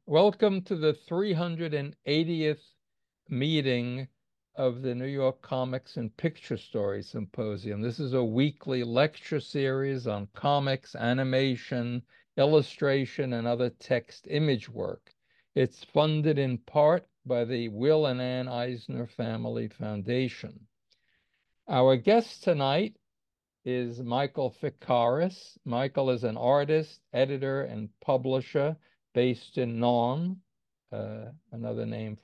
Welcome to the 380th meeting of the New York Comics and Picture Story Symposium. This is a weekly lecture series on comics, animation, illustration, and other text image work. It's funded in part by the Will and Ann Eisner Family Foundation. Our guest tonight is Michael Fikaris. Michael is an artist, editor, and publisher based in Naarm, another name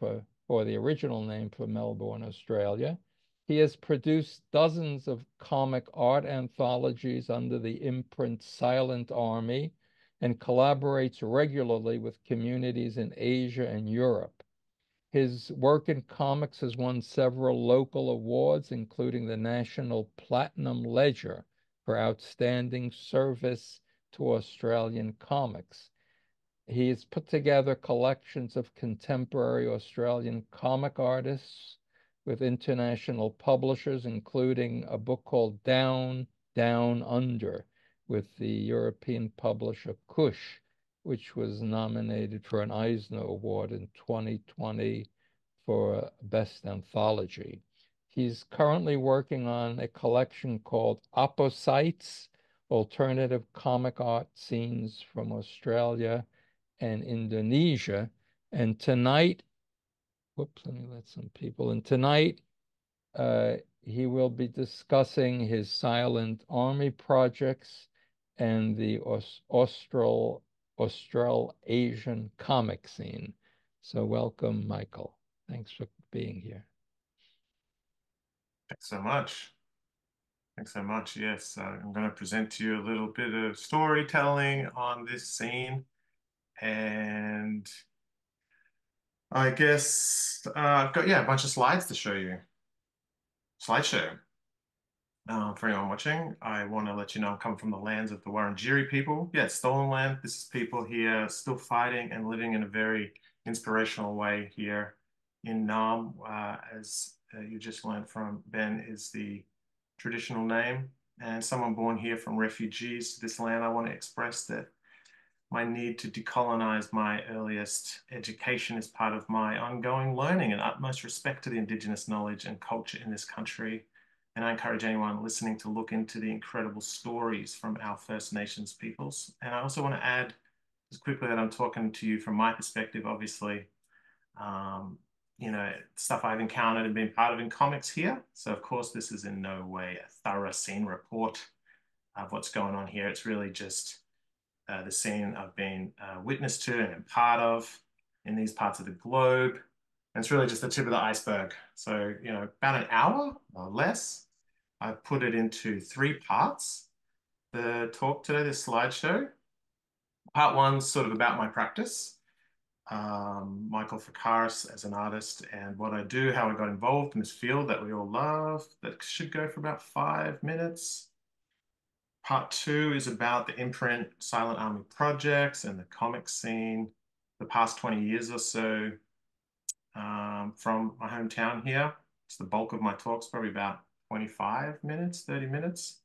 or the original name for Melbourne, Australia. He has produced dozens of comic art anthologies under the imprint Silent Army and collaborates regularly with communities in Asia and Europe. His work in comics has won several local awards, including the National Platinum Ledger for outstanding service to Australian comics. He has put together collections of contemporary Australian comic artists with international publishers, including a book called Down, Down Under with the European publisher Kush, which was nominated for an Eisner Award in 2020 for Best Anthology. He's currently working on a collection called Opposites, Alternative Comic Art Scenes from Australia and Indonesia. And tonight, whoops, let me let some people in. Tonight, he will be discussing his Silent Army projects and the Australasian comic scene. So welcome, Michael. Thanks for being here. Thanks so much. Thanks so much. Yes, I'm going to present to you a little bit of storytelling on this scene. And I guess I've got, yeah, a bunch of slides to show you. Slideshow. For anyone watching, I want to let you know I'm coming from the lands of the Wurundjeri people. Yeah, it's stolen land. This is people here still fighting and living in a very inspirational way here in Naarm, as you just learned from Ben, is the traditional name. And someone born here from refugees to this land, I want to express that my need to decolonize my earliest education is part of my ongoing learning and utmost respect to the Indigenous knowledge and culture in this country. And I encourage anyone listening to look into the incredible stories from our First Nations peoples. And I also want to add just quickly that I'm talking to you from my perspective, obviously, stuff I've encountered and been part of in comics here. So, of course, this is in no way a thorough scene report of what's going on here. It's really just the scene I've been witness to and part of in these parts of the globe. And it's really just the tip of the iceberg. So, about an hour or less, I've put it into three parts. The talk today, this slideshow. Part one's sort of about my practice, Michael Fikaris as an artist and what I do, how I got involved in this field that we all love. That should go for about 5 minutes. Part two is about the imprint Silent Army projects and the comic scene, the past 20 years or so from my hometown here. It's the bulk of my talks, probably about 25 minutes, 30 minutes.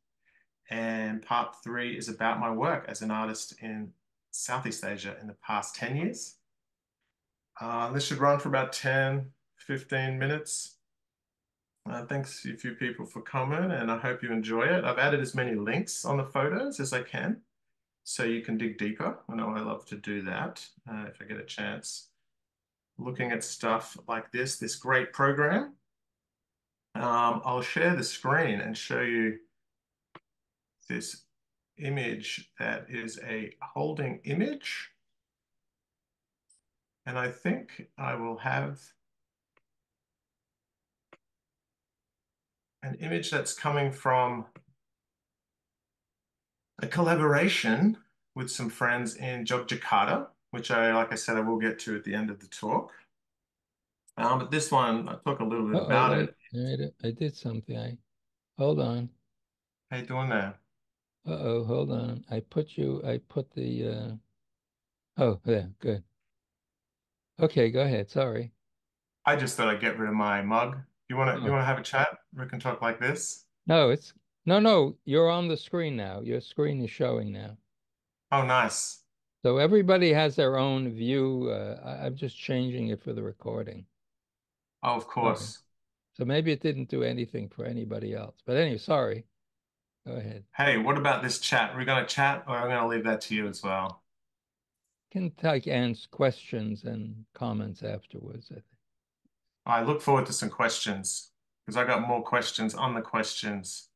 And part three is about my work as an artist in Southeast Asia in the past 10 years. This should run for about 10, 15 minutes. Thanks a few people for coming, and I hope you enjoy it. I've added as many links on the photos as I can, so you can dig deeper. I know I love to do that if I get a chance. Looking at stuff like this great program. I'll share the screen and show you this image that is a holding image. And I think I will have an image that's coming from a collaboration with some friends in Yogyakarta, which like I said, I will get to at the end of the talk. But this one, I'll talk a little bit Uh-oh, about wait, it. I did something. Hold on. How you doing there? Uh-oh, hold on. I put the, oh, yeah, good. Okay, go ahead. Sorry. I just thought I'd get rid of my mug. You Oh, wanna have a chat? We can talk like this. no, no, you're on the screen now. Your screen is showing now. Oh, nice. So everybody has their own view. I'm just changing it for the recording. Oh, of Sorry. course. So maybe it didn't do anything for anybody else. But anyway, sorry. Go ahead. Hey, what about this chat? Are we going to chat or I'm going to leave that to you as well? Can take answer questions and comments afterwards, I think. I look forward to some questions because I got more questions on the questions.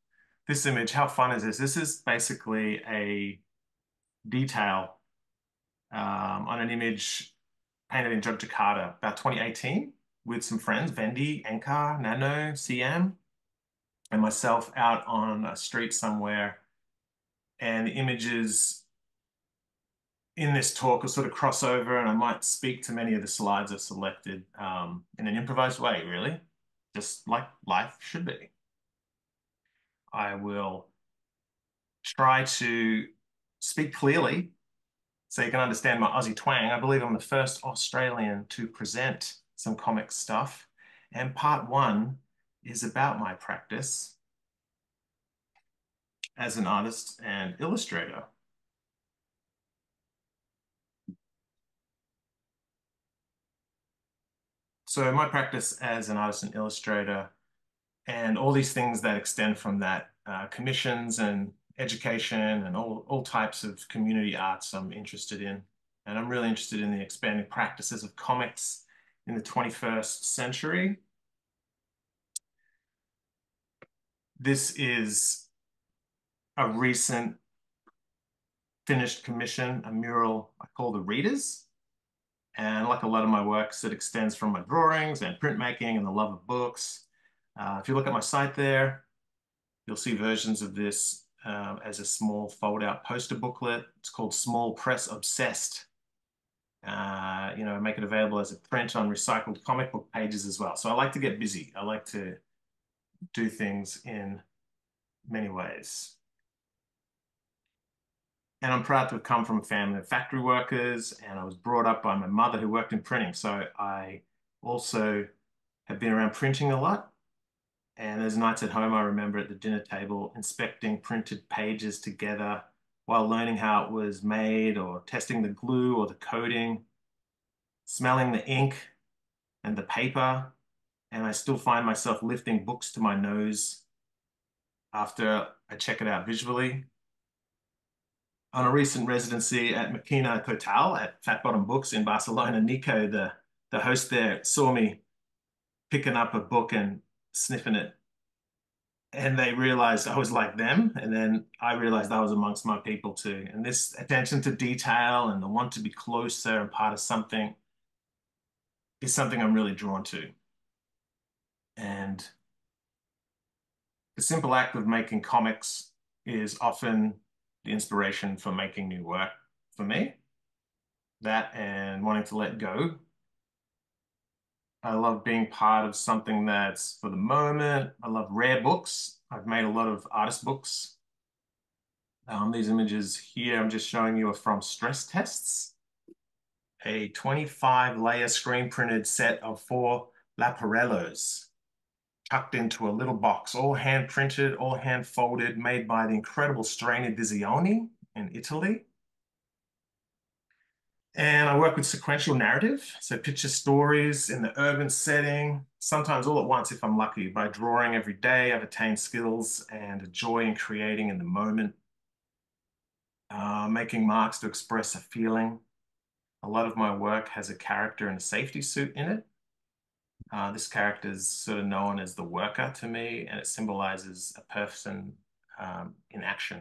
This image, how fun is this? This is basically a detail on an image painted in Yogyakarta about 2018 with some friends, Vendi, Enkar, Nano, CM, and myself out on a street somewhere. And the images in this talk will sort of cross over, and I might speak to many of the slides I've selected in an improvised way, really, just like life should be. I will try to speak clearly so you can understand my Aussie twang. I believe I'm the first Australian to present some comic stuff, and part one is about my practice as an artist and illustrator. So my practice as an artist and illustrator and all these things that extend from that, commissions and education and all types of community arts I'm interested in. And I'm really interested in the expanding practices of comics in the 21st century. This is a recent finished commission, a mural I call The Readers. And like a lot of my works, it extends from my drawings and printmaking and the love of books. If you look at my site there, you'll see versions of this as a small fold-out poster booklet. It's called Small Press Obsessed. Make it available as a print on recycled comic book pages as well. So I like to get busy. I like to do things in many ways. And I'm proud to have come from a family of factory workers, and I was brought up by my mother who worked in printing. So I also have been around printing a lot. And there's nights at home I remember at the dinner table inspecting printed pages together while learning how it was made or testing the glue or the coating, smelling the ink and the paper. And I still find myself lifting books to my nose after I check it out visually. On a recent residency at Makina Total at Fat Bottom Books in Barcelona, Nico, the host there, saw me picking up a book and sniffing it. And they realized I was like them. And then I realized I was amongst my people too. And this attention to detail and the want to be closer and part of something is something I'm really drawn to. And the simple act of making comics is often the inspiration for making new work for me. That and wanting to let go. I love being part of something that's for the moment. I love rare books. I've made a lot of artist books. These images here I'm just showing you are from stress tests. A 25-layer screen printed set of 4 Laparellos tucked into a little box, all hand printed, all hand folded, made by the incredible Strani Visioni in Italy. And I work with sequential narrative, so picture stories in the urban setting, sometimes all at once if I'm lucky. By drawing every day, I've attained skills and a joy in creating in the moment, making marks to express a feeling. A lot of my work has a character in a safety suit in it. This character is sort of known as the worker to me, and it symbolizes a person in action.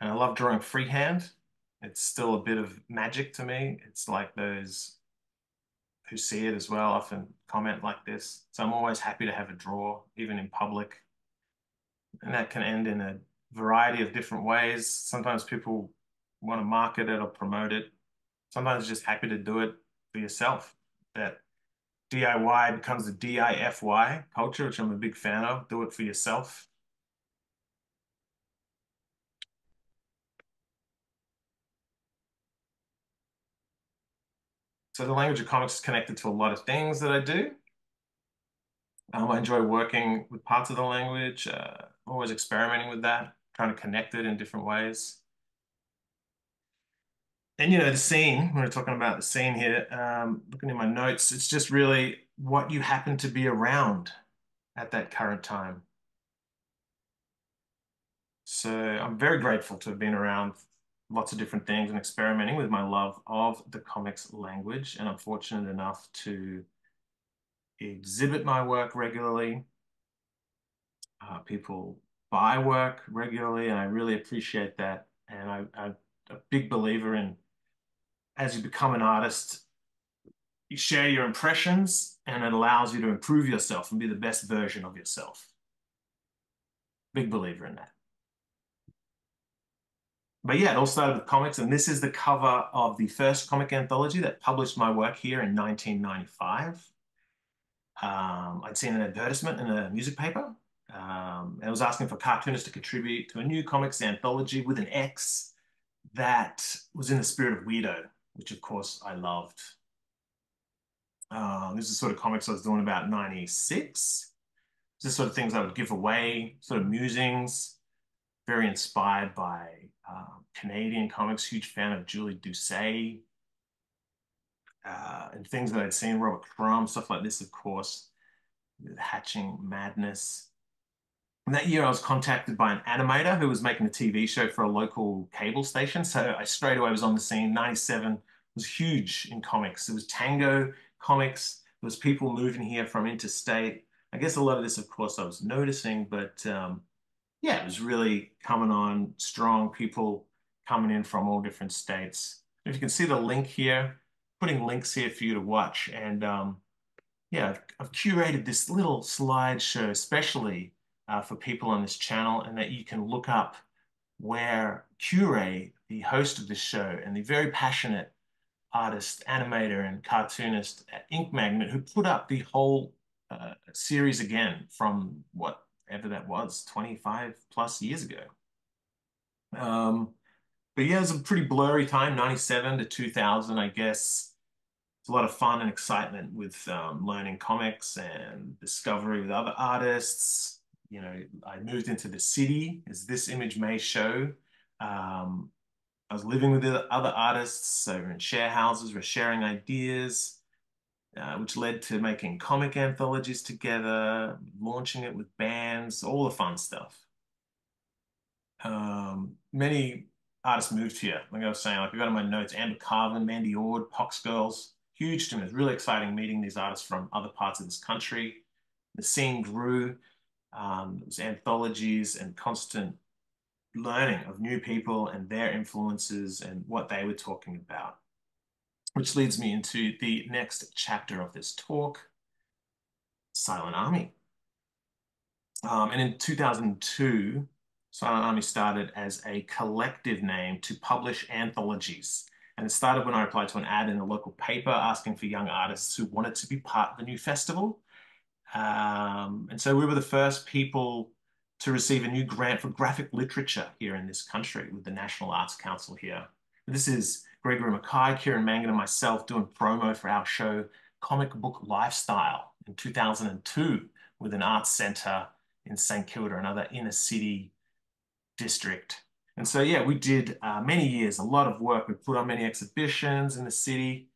And I love drawing freehand. It's still a bit of magic to me. It's like those who see it as well often comment like this. So I'm always happy to have a draw, even in public. And that can end in a variety of different ways. Sometimes people want to market it or promote it. Sometimes just happy to do it for yourself. That DIY becomes the DIFY culture, which I'm a big fan of. Do it for yourself. So the language of comics is connected to a lot of things that I do. I enjoy working with parts of the language, always experimenting with that, trying to connect it in different ways. And the scene, when we're talking about the scene here, looking in my notes, it's just really what you happen to be around at that current time. So I'm very grateful to have been around lots of different things and experimenting with my love of the comics language. And I'm fortunate enough to exhibit my work regularly. People buy work regularly, and I really appreciate that. And I'm a big believer in, as you become an artist, you share your impressions and it allows you to improve yourself and be the best version of yourself. Big believer in that. But yeah, it all started with comics, and this is the cover of the first comic anthology that published my work here in 1995. I'd seen an advertisement in a music paper, and it was asking for cartoonists to contribute to a new comics anthology with an X that was in the spirit of weirdo, which of course I loved. This is sort of comics I was doing about 96. This is sort of things I would give away, sort of musings, very inspired by Canadian comics, huge fan of Julie Doucet, and things that I'd seen, Robert Crumb, stuff like this, of course, Hatching Madness. And that year I was contacted by an animator who was making a TV show for a local cable station. So I straight away was on the scene. 97 was huge in comics. It was Tango comics. There was people moving here from interstate. I guess a lot of this, of course, I was noticing, but yeah, it was really coming on strong. People coming in from all different states. If you can see the link here, putting links here for you to watch. And yeah, I've curated this little slideshow especially for people on this channel, and that you can look up where Cure, the host of this show, and the very passionate artist, animator, and cartoonist at Ink Magnet, who put up the whole series again from whatever that was, 25 plus years ago. Um, but yeah, it was a pretty blurry time, 97 to 2000, I guess. It's a lot of fun and excitement with learning comics and discovery with other artists. I moved into the city, as this image may show. I was living with the other artists, so we're in share houses, we're sharing ideas, which led to making comic anthologies together, launching it with bands, all the fun stuff. Many artists moved here. Like I was saying, like I got in my notes, Amber Carvin, Mandy Ord, Pox Girls, huge to me. It was really exciting meeting these artists from other parts of this country. The scene grew. It was anthologies and constant learning of new people and their influences and what they were talking about, which leads me into the next chapter of this talk, Silent Army. And in 2002, Silent Army started as a collective name to publish anthologies. And it started when I replied to an ad in a local paper asking for young artists who wanted to be part of the new festival. And so we were the first people to receive a new grant for graphic literature here in this country with the National Arts Council here. This is Gregory Mackay, Kieran Mangan, and myself doing promo for our show, Comic Book Lifestyle, in 2002 with an arts centre in St Kilda, another inner city district. And so, yeah, we did many years, a lot of work. We put on many exhibitions in the city,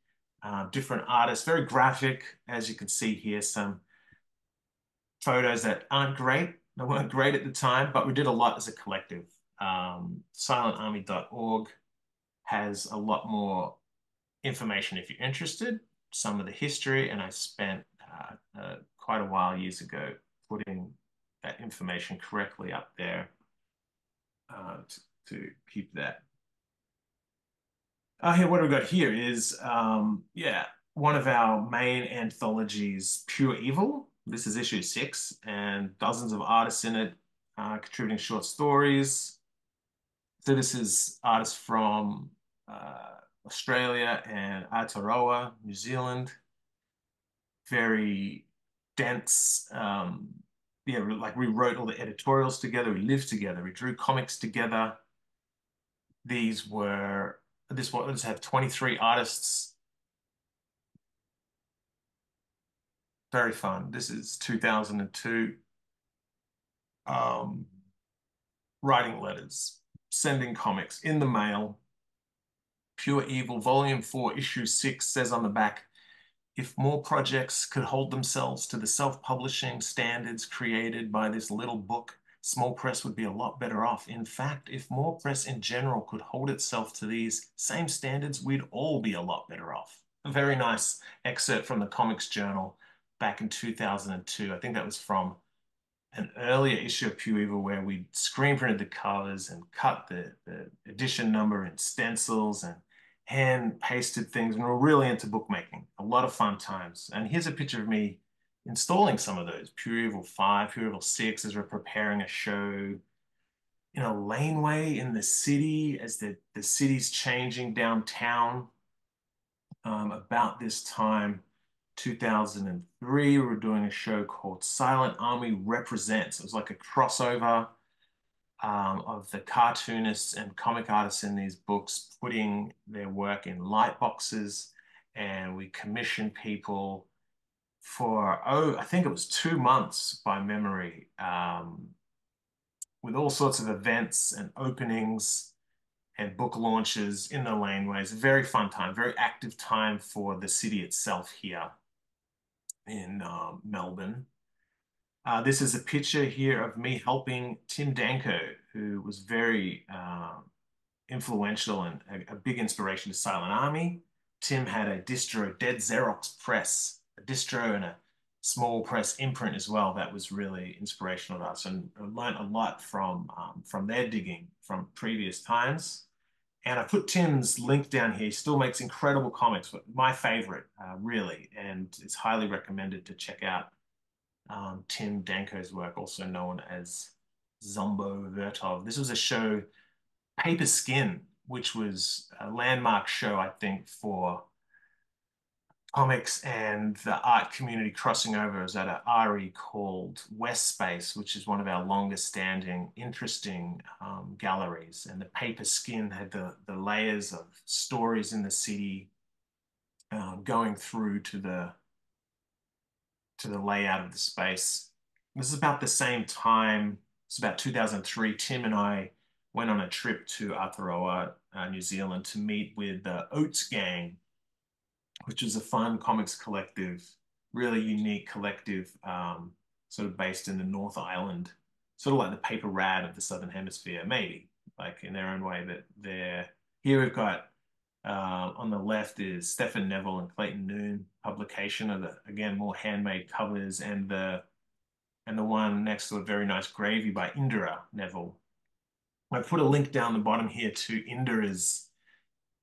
different artists, very graphic, as you can see here, some photos that aren't great. They weren't great at the time, but we did a lot as a collective. Silentarmy.org has a lot more information if you're interested, some of the history, and I spent quite a while years ago putting that information correctly up there to keep that. Here, what we've got here is, yeah, one of our main anthologies, Pure Evil. This is issue 6, and dozens of artists in it contributing short stories. So this is artists from Australia and Aotearoa, New Zealand. Very dense. Yeah, like we wrote all the editorials together, we lived together, we drew comics together. This was have 23 artists. Very fun. This is 2002. Um, Writing letters, sending comics in the mail. Pure Evil, Volume 4, Issue 6 says on the back, if more projects could hold themselves to the self-publishing standards created by this little book, small press would be a lot better off. In fact, if more press in general could hold itself to these same standards, we'd all be a lot better off. A very nice excerpt from the Comics Journal back in 2002. I think that was from an earlier issue of Pure Evil where we screen printed the covers and cut the edition number in stencils and hand pasted things. And we're really into bookmaking. A lot of fun times. And here's a picture of me installing some of those. Pure Evil 5, Pure Evil 6 as we're preparing a show in a laneway in the city as the city's changing downtown. About this time, 2003, we were doing a show called Silent Army Represents. It was like a crossover of the cartoonists and comic artists in these books putting their work in light boxes, and we commissioned people for, oh, I think it was 2 months by memory, with all sorts of events and openings and book launches in the laneways. Very fun time, very active time for the city itself here in Melbourne. This is a picture here of me helping Tim Danko, who was very influential and a big inspiration to Silent Army. Tim had a distro, Dead Xerox press, a distro and a small press imprint as well. That was really inspirational to us, and I learned a lot from their digging from previous times. And I put Tim's link down here. He still makes incredible comics, but my favorite, really, and it's highly recommended to check out Tim Danko's work, also known as Zombo Vertov. This was a show, Paper Skin, which was a landmark show, I think, for comics and the art community crossing over. It was at an RE called West Space, which is one of our longest standing, interesting galleries. And the Paper Skin had the layers of stories in the city going through to the layout of the space. This is about the same time. It's about 2003. Tim and I went on a trip to Aotearoa, New Zealand, to meet with the Oats Gang, which is a fun comics collective, really unique collective, sort of based in the North Island, sort of like the Paper Rad of the Southern Hemisphere, maybe, like in their own way. But they're here. We've got on the left is Stephen Neville and Clayton Noon publication of the, again, more handmade covers, and the one next to a very nice gravy by Indira Neville. I put a link down the bottom here to Indira's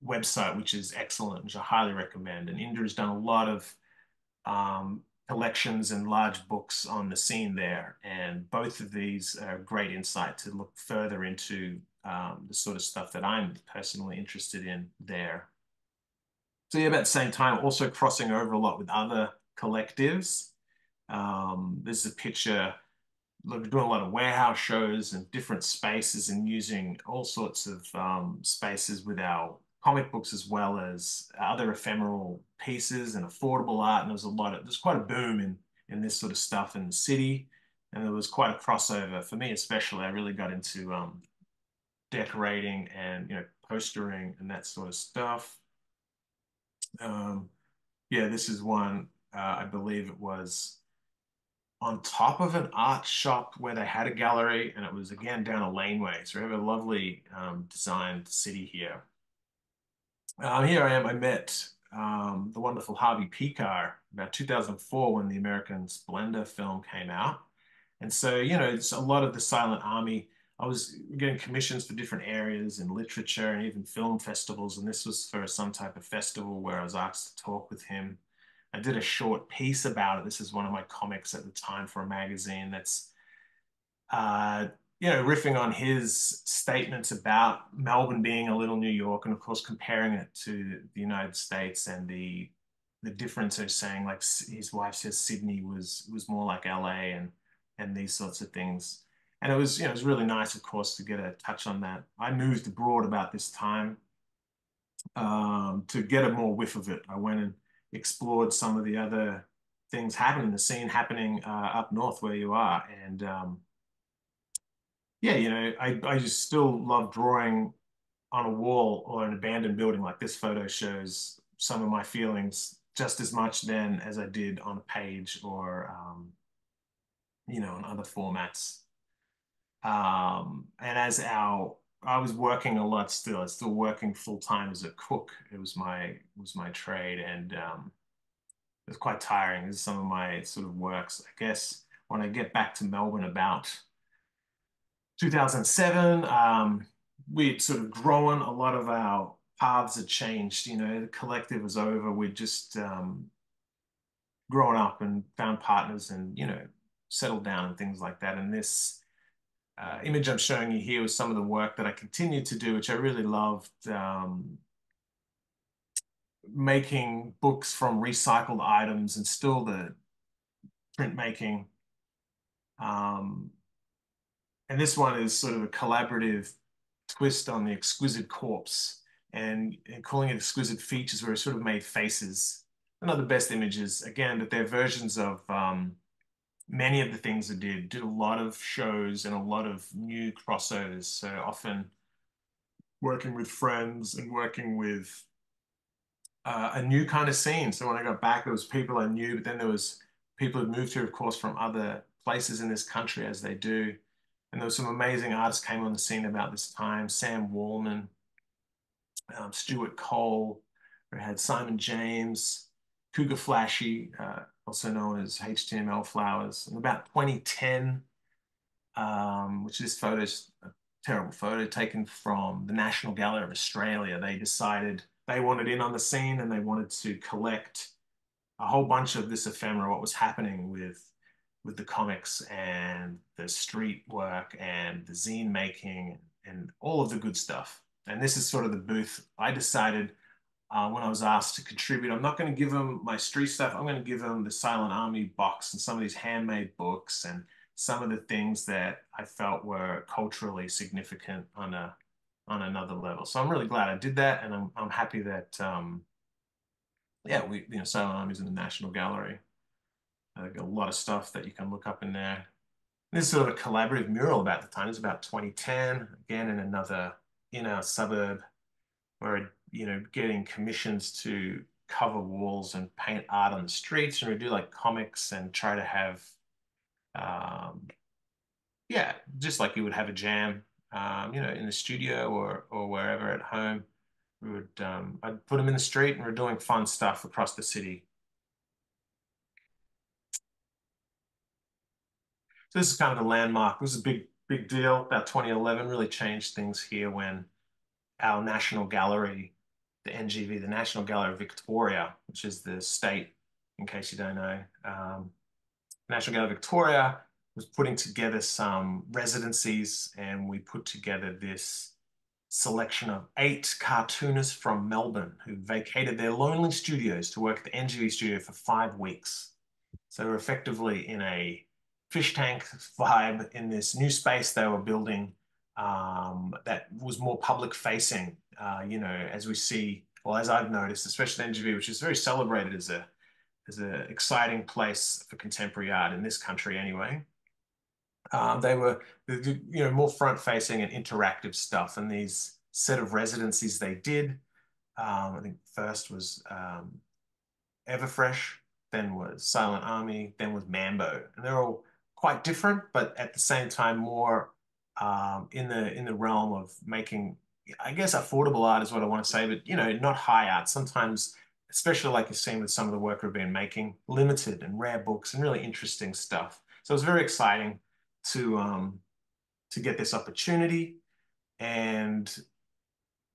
website, which is excellent, which I highly recommend. And Indira's done a lot of collections and large books on the scene there. And both of these are great insight to look further into the sort of stuff that I'm personally interested in there. So yeah, about the same time, also crossing over a lot with other collectives. This is a picture, we're doing a lot of warehouse shows and different spaces and using all sorts of spaces with our comic books as well as other ephemeral pieces and affordable art. And there's quite a boom in this sort of stuff in the city. And there was quite a crossover for me, especially. I really got into decorating and, postering and that sort of stuff. Yeah, this is one, I believe it was on top of an art shop where they had a gallery, and it was again down a laneway. So we have a lovely designed city here. Here I am. I met the wonderful Harvey Pekar about 2004 when the American Splendor film came out. And so, it's a lot of the Silent Army. I was getting commissions for different areas in literature and even film festivals. And this was for some type of festival where I was asked to talk with him. I did a short piece about it. This is one of my comics at the time for a magazine that's, riffing on his statements about Melbourne being a little New York, and of course comparing it to the United States and the difference of saying, like, his wife says Sydney was more like LA and these sorts of things. And it was, it was really nice, of course, to get a touch on that. I moved abroad about this time to get a more whiff of it. I went and explored some of the other things happening, the scene happening up north where you are. And yeah, I just still love drawing on a wall or an abandoned building like this photo shows some of my feelings just as much then as I did on a page or, in other formats. And I was working a lot still. I was still working full time as a cook. It was my trade, and it was quite tiring. This is some of my sort of works. I guess when I get back to Melbourne about 2007, we'd sort of grown. A lot of our paths had changed. The collective was over. We'd just grown up and found partners and, settled down and things like that. And this image I'm showing you here was some of the work that I continued to do, which I really loved, making books from recycled items and still the printmaking. Um, and this one is sort of a collaborative twist on the exquisite corpse and calling it exquisite features, where it sort of made faces. They're not the best images, again, but they're versions of many of the things I did a lot of shows and a lot of new crossovers. So often working with friends and working with a new kind of scene. So when I got back, there was people I knew, but then there was people who moved here, of course, from other places in this country, as they do. And there was some amazing artists came on the scene about this time. Sam Wallman, Stuart Cole, we had Simon James, Cougar Flashy, also known as HTML Flowers. And about 2010, which this photo's a terrible photo taken from the National Gallery of Australia. They decided they wanted in on the scene and they wanted to collect a whole bunch of this ephemera, what was happening with the comics and the street work and the zine making and all of the good stuff. And this is sort of the booth. I decided when I was asked to contribute, I'm not going to give them my street stuff. I'm going to give them the Silent Army box and some of these handmade books and some of the things that I felt were culturally significant on another level. So I'm really glad I did that, and I'm happy that yeah, Silent Army's in the National Gallery. Got a lot of stuff that you can look up in there. This is sort of a collaborative mural about the time. It's about 2010, again in another suburb, where getting commissions to cover walls and paint art on the streets, and we do like comics and try to have yeah, just like you would have a jam, in the studio or wherever at home. I'd put them in the street, and we're doing fun stuff across the city. So this is kind of a landmark. This is a big deal. About 2011 really changed things here when our National Gallery, the NGV, the National Gallery of Victoria, which is the state, in case you don't know, National Gallery of Victoria was putting together some residencies, and we put together this selection of 8 cartoonists from Melbourne who vacated their lonely studios to work at the NGV studio for 5 weeks. So we're effectively in a fish tank vibe in this new space they were building, that was more public facing, as we see, well, as I've noticed, especially NGV, which is very celebrated as an exciting place for contemporary art in this country anyway. They were, more front facing and interactive stuff. And these set of residencies they did, I think first was Everfresh, then was Silent Army, then was Mambo, and they're all quite different, but at the same time more in the realm of making, I guess, affordable art is what I want to say, but not high art. Sometimes, especially like you've seen with some of the work we've been making, limited and rare books and really interesting stuff. So it was very exciting to get this opportunity. And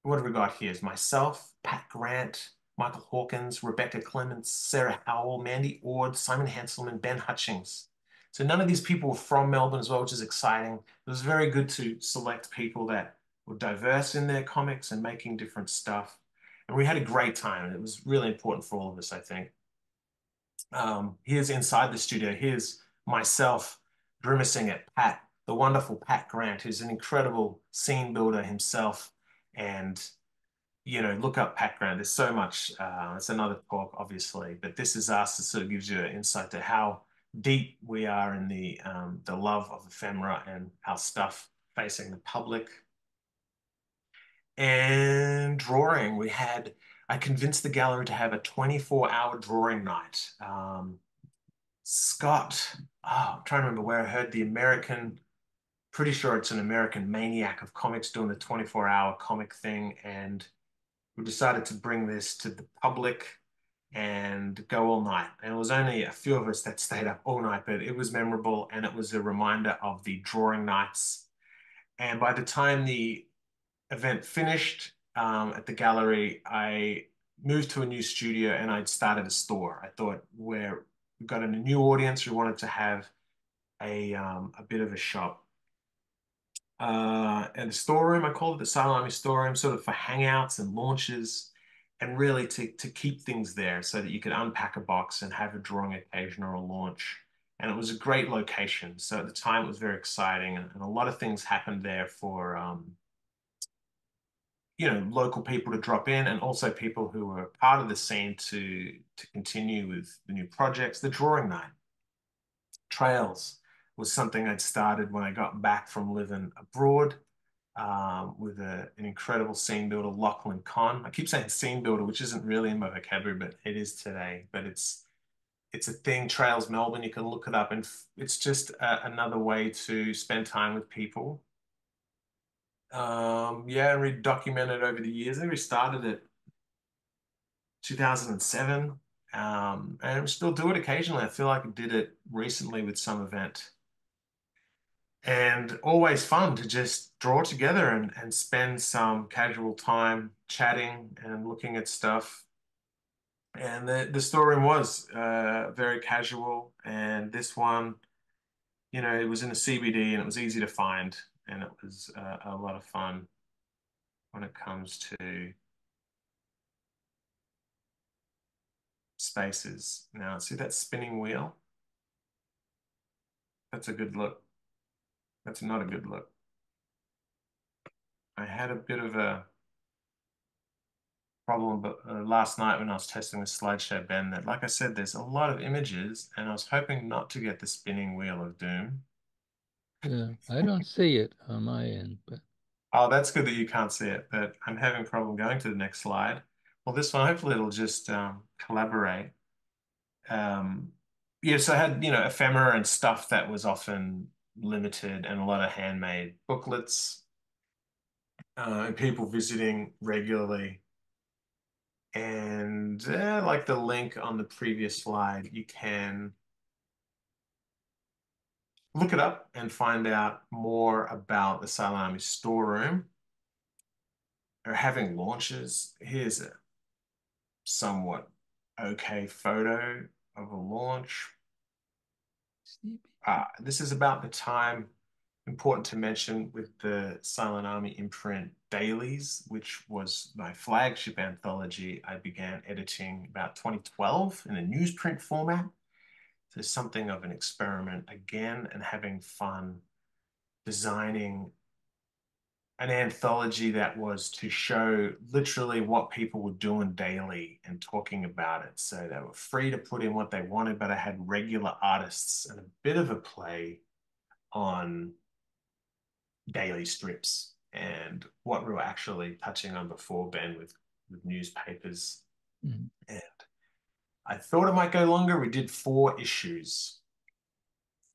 what have we got here? Is myself, Pat Grant, Michael Hawkins, Rebecca Clements, Sarah Howell, Mandy Ord, Simon Hanselman, Ben Hutchings. So none of these people were from Melbourne as well, which is exciting. It was very good to select people that were diverse in their comics and making different stuff. And we had a great time, and it was really important for all of us, I think. Here's inside the studio. Here's myself grimacing at Pat, the wonderful Pat Grant, who's an incredible scene builder himself. And look up Pat Grant. There's so much. It's another talk, obviously, but this is us. It sort of gives you an insight to how deep we are in the love of ephemera and our stuff facing the public. and drawing. I convinced the gallery to have a 24-hour drawing night. Scott, I'm trying to remember where I heard pretty sure it's an American maniac of comics doing a 24-hour comic thing. And we decided to bring this to the public and go all night. And it was only a few of us that stayed up all night, but it was memorable and it was a reminder of the drawing nights. And by the time the event finished at the gallery, I moved to a new studio and I'd started a store. I thought we've got a new audience. We wanted to have a bit of a shop. And the storeroom, I call it the Silent Army storeroom, sort of for hangouts and launches, and really to keep things there so that you could unpack a box and have a drawing occasion or a launch. And it was a great location. So at the time, it was very exciting, and a lot of things happened there for local people to drop in, and also people who were part of the scene to continue with the new projects. The drawing night, trails was something I'd started when I got back from living abroad with an incredible scene builder, Lachlan Conn. I keep saying scene builder, which isn't really in my vocabulary, but it is today. But it's a thing, Trails Melbourne. You can look it up, and it's just another way to spend time with people. Yeah, and we documented over the years. I think we started it 2007, and we still do it occasionally. I feel like I did it recently with some event. And always fun to just draw together and spend some casual time chatting and looking at stuff. And the storeroom was very casual. And this one, it was in the CBD and it was easy to find. And it was a lot of fun when it comes to spaces. Now, see that spinning wheel? That's a good look. That's not a good look. I had a bit of a problem but last night when I was testing the slideshow, Ben, that like I said, there's a lot of images and I was hoping not to get the spinning wheel of doom. Yeah, I don't see it on my end, but Oh, that's good that you can't see it, but I'm having a problem going to the next slide. Well, this one, hopefully it'll just collaborate. Um, yeah, so I had, ephemera and stuff that was often limited and a lot of handmade booklets and people visiting regularly. And like the link on the previous slide, you can look it up and find out more about the Silent Army storeroom. They're having launches. Here's a somewhat okay photo of a launch. This is about the time, important to mention, with the Silent Army imprint dailies, which was my flagship anthology. I began editing about 2012 in a newsprint format. So something of an experiment again and having fun designing an anthology that was to show literally what people were doing daily and talking about it. So they were free to put in what they wanted, but I had regular artists and a bit of a play on daily strips and what we were actually touching on before, Ben, with newspapers. mhm. And I thought it might go longer. We did 4 issues.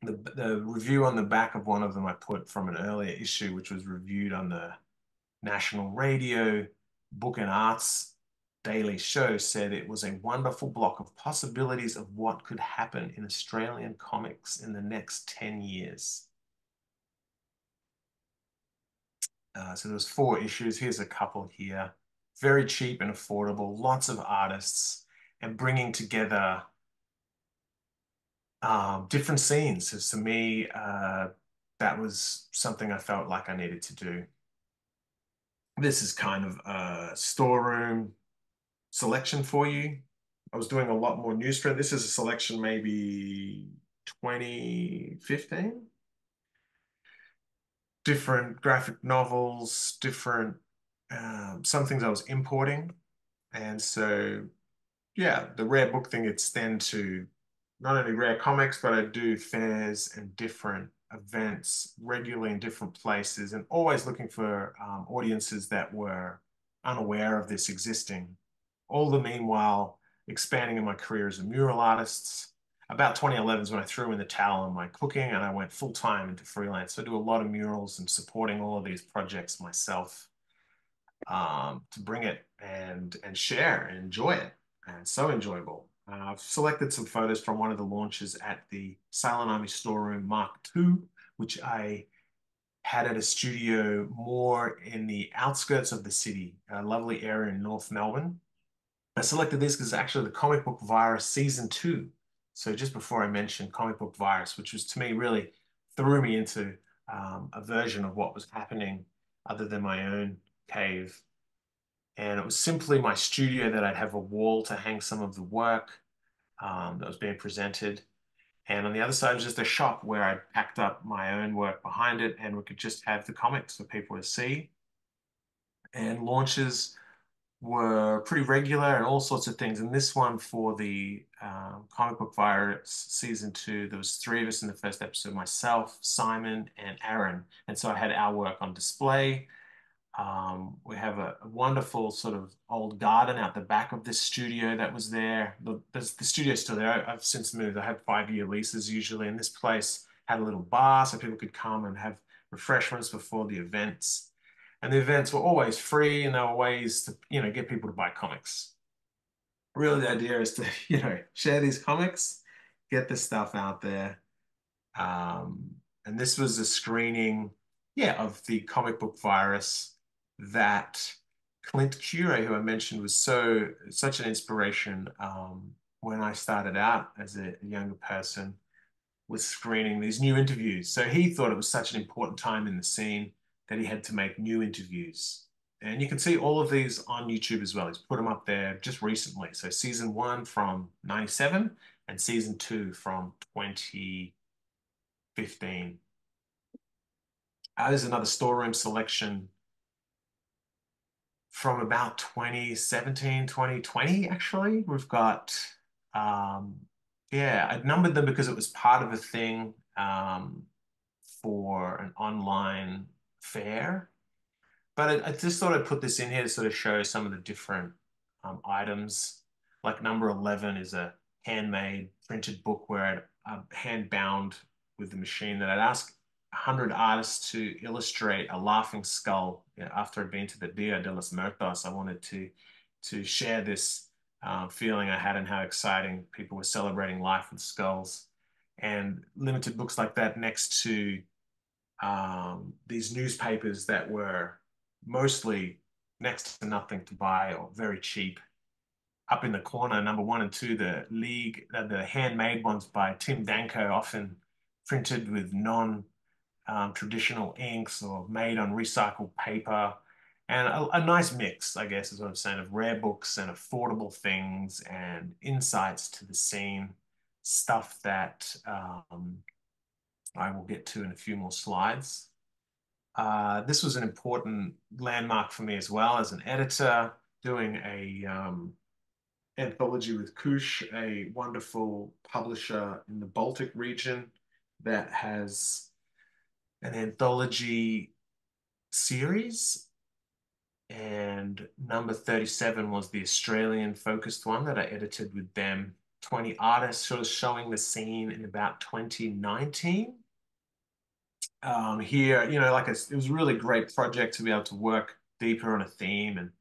The review on the back of one of them I put from an earlier issue, which was reviewed on the national radio book and arts daily show, said it was a wonderful block of possibilities of what could happen in Australian comics in the next 10 years. So there was 4 issues. Here's a couple here. Very cheap and affordable, lots of artists, and bringing together different scenes. So to me, that was something I felt like I needed to do. This is kind of a storeroom selection for you. I was doing a lot more newsprint. This is a selection maybe 2015. Different graphic novels, different some things I was importing. And so, yeah, the rare book thing extend to not only rare comics, but I do fairs and different events regularly in different places and always looking for audiences that were unaware of this existing. All the meanwhile, expanding in my career as a mural artist. About 2011 is when I threw in the towel on my cooking and I went full time into freelance. So I do a lot of murals and supporting all of these projects myself to bring it and share and enjoy it. And so enjoyable. I've selected some photos from one of the launches at the Silent Army Storeroom Mark II, which I had at a studio more in the outskirts of the city, a lovely area in North Melbourne. I selected this because actually the comic book virus season 2. So just before I mentioned comic book virus, which was to me really threw me into a version of what was happening other than my own cave. And it was simply my studio that I'd have a wall to hang some of the work that was being presented. And on the other side was just a shop where I packed up my own work behind it and we could just have the comics for people to see. And launches were pretty regular and all sorts of things. And this one for the comic book virus season 2, there was 3 of us in the first episode, myself, Simon, and Aaron. And so I had our work on display. We have a wonderful sort of old garden out the back of this studio that was there. The studio's still there. I've since moved. I had 5-year leases usually, and this place had a little bar so people could come and have refreshments before the events. And the events were always free, and there were ways to, get people to buy comics. Really, the idea is to, share these comics, get the stuff out there. Um, and this was a screening, of the comic book virus that Clint Cure, who I mentioned, was such an inspiration when I started out as a younger person, was screening these new interviews. So he thought it was such an important time in the scene that he had to make new interviews. And you can see all of these on YouTube as well. He's put them up there just recently. So season 1 from 97 and season 2 from 2015. There's another storeroom selection from about 2017, 2020, actually. We've got, I'd numbered them because it was part of a thing for an online fair. But I just thought I'd put this in here to sort of show some of the different items. Like number 11 is a handmade printed book where I'd hand bound with the machine that I'd ask 100 artists to illustrate a laughing skull. After I'd been to the Dia de los Muertos, I wanted to share this feeling I had and how exciting people were celebrating life with skulls. And limited books like that next to these newspapers that were mostly next to nothing to buy or very cheap. Up in the corner, number 1 and 2, the League, the handmade ones by Tim Danko, often printed with non-traditional inks or made on recycled paper. And a nice mix, I guess, is what I'm saying, of rare books and affordable things and insights to the scene, stuff that I will get to in a few more slides. This was an important landmark for me as well as an editor, doing a anthology with Kush, a wonderful publisher in the Baltic region that has an anthology series. And number 37 was the Australian focused one that I edited with them. 20 artists sort of showing the scene in about 2019. Here, it was a really great project to be able to work deeper on a theme, and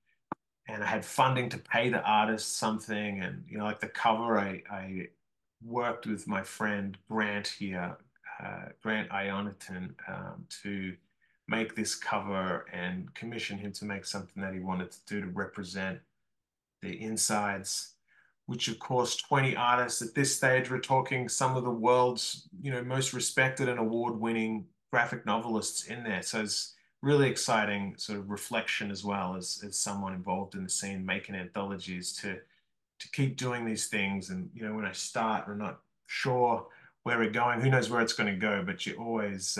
I had funding to pay the artist something, and like the cover, I worked with my friend Grant here, Grant Ioniton, to make this cover and commission him to make something that he wanted to do to represent the insides, which of course 20 artists at this stage, we're talking some of the world's most respected and award-winning graphic novelists in there. So it's really exciting sort of reflection as well as someone involved in the scene making anthologies to keep doing these things. And when I start, we're not sure where we're going, who knows where it's going to go, but you always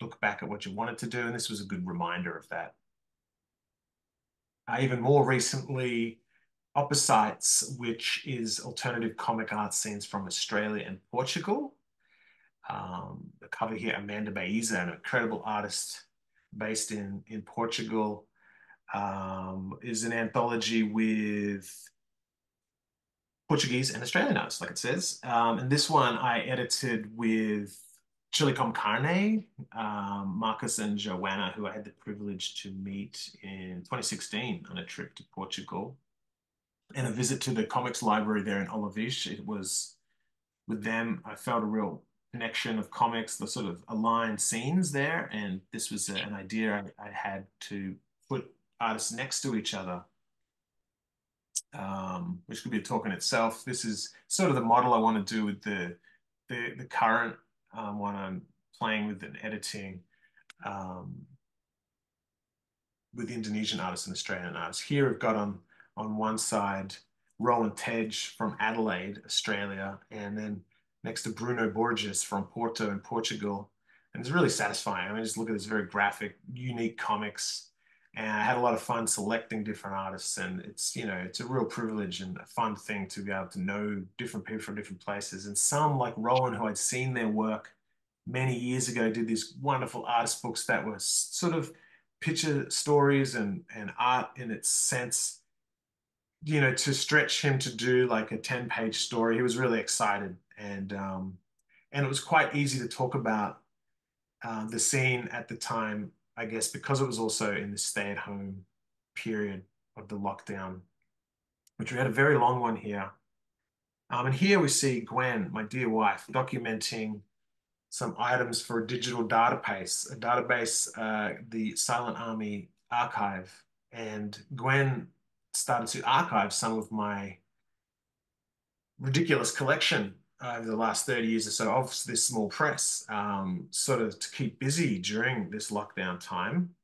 look back at what you wanted to do, and this was a good reminder of that. Even more recently, Opposites, which is alternative comic art scenes from Australia and Portugal. The cover here, Amanda Baiza, an incredible artist based in Portugal, is an anthology with Portuguese and Australian artists, like it says. And this one I edited with Chile Com Carne, Marcus and Joanna, who I had the privilege to meet in 2016 on a trip to Portugal and a visit to the comics library there in Olavis. It was with them, I felt a real connection of comics, the sort of aligned scenes there. And this was an idea I had to put artists next to each other, which could be a talk in itself. This is sort of the model I want to do with the current one I'm playing with and editing um, with Indonesian artists and Australian artists. Here we've got on one side Roland Tej from Adelaide, Australia, and then next to Bruno Borges from Porto in Portugal. And it's really satisfying. I mean, just look at this very graphic, unique comics. And I had a lot of fun selecting different artists. And it's, you know, it's a real privilege and a fun thing to be able to know different people from different places. And some, like Rowan, who I'd seen their work many years ago, did these wonderful artist books that were sort of picture stories and art in its sense, you know, to stretch him to do like a 10-page story. He was really excited. And it was quite easy to talk about the scene at the time, I guess, because it was also in the stay-at-home period of the lockdown, which we had a very long one here. And here we see Gwen, my dear wife, documenting some items for a digital database, the Silent Army archive. And Gwen started to archive some of my ridiculous collection over the last 30 years or so of this small press, sort of to keep busy during this lockdown time.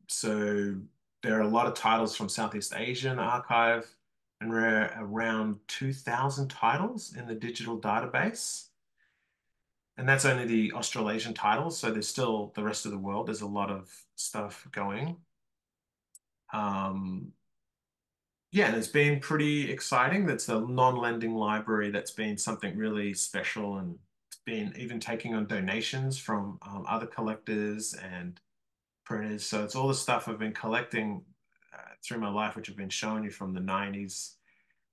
So there are a lot of titles from Southeast Asian archive, and we're around 2,000 titles in the digital database. And that's only the Australasian titles. So there's still the rest of the world. There's a lot of stuff going. Um, yeah, and it's been pretty exciting. That's a non-lending library that's been something really special, and it's been even taking on donations from other collectors and printers. So it's all the stuff I've been collecting through my life, which I've been showing you from the 90s,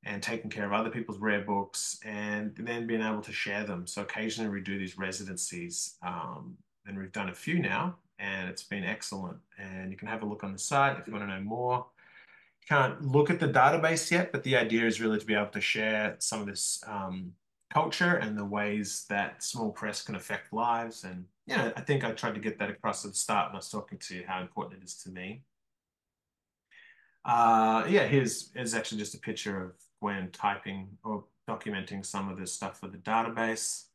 and taking care of other people's rare books and then being able to share them. So occasionally we do these residencies, and we've done a few now, and it's been excellent. And you can have a look on the site if you want to know more. Can't look at the database yet, but the idea is really to be able to share some of this culture and the ways that small press can affect lives. And yeah, I think I tried to get that across at the start when I was talking to you how important it is to me. Yeah, here's actually just a picture of Gwen typing or documenting some of this stuff for the database.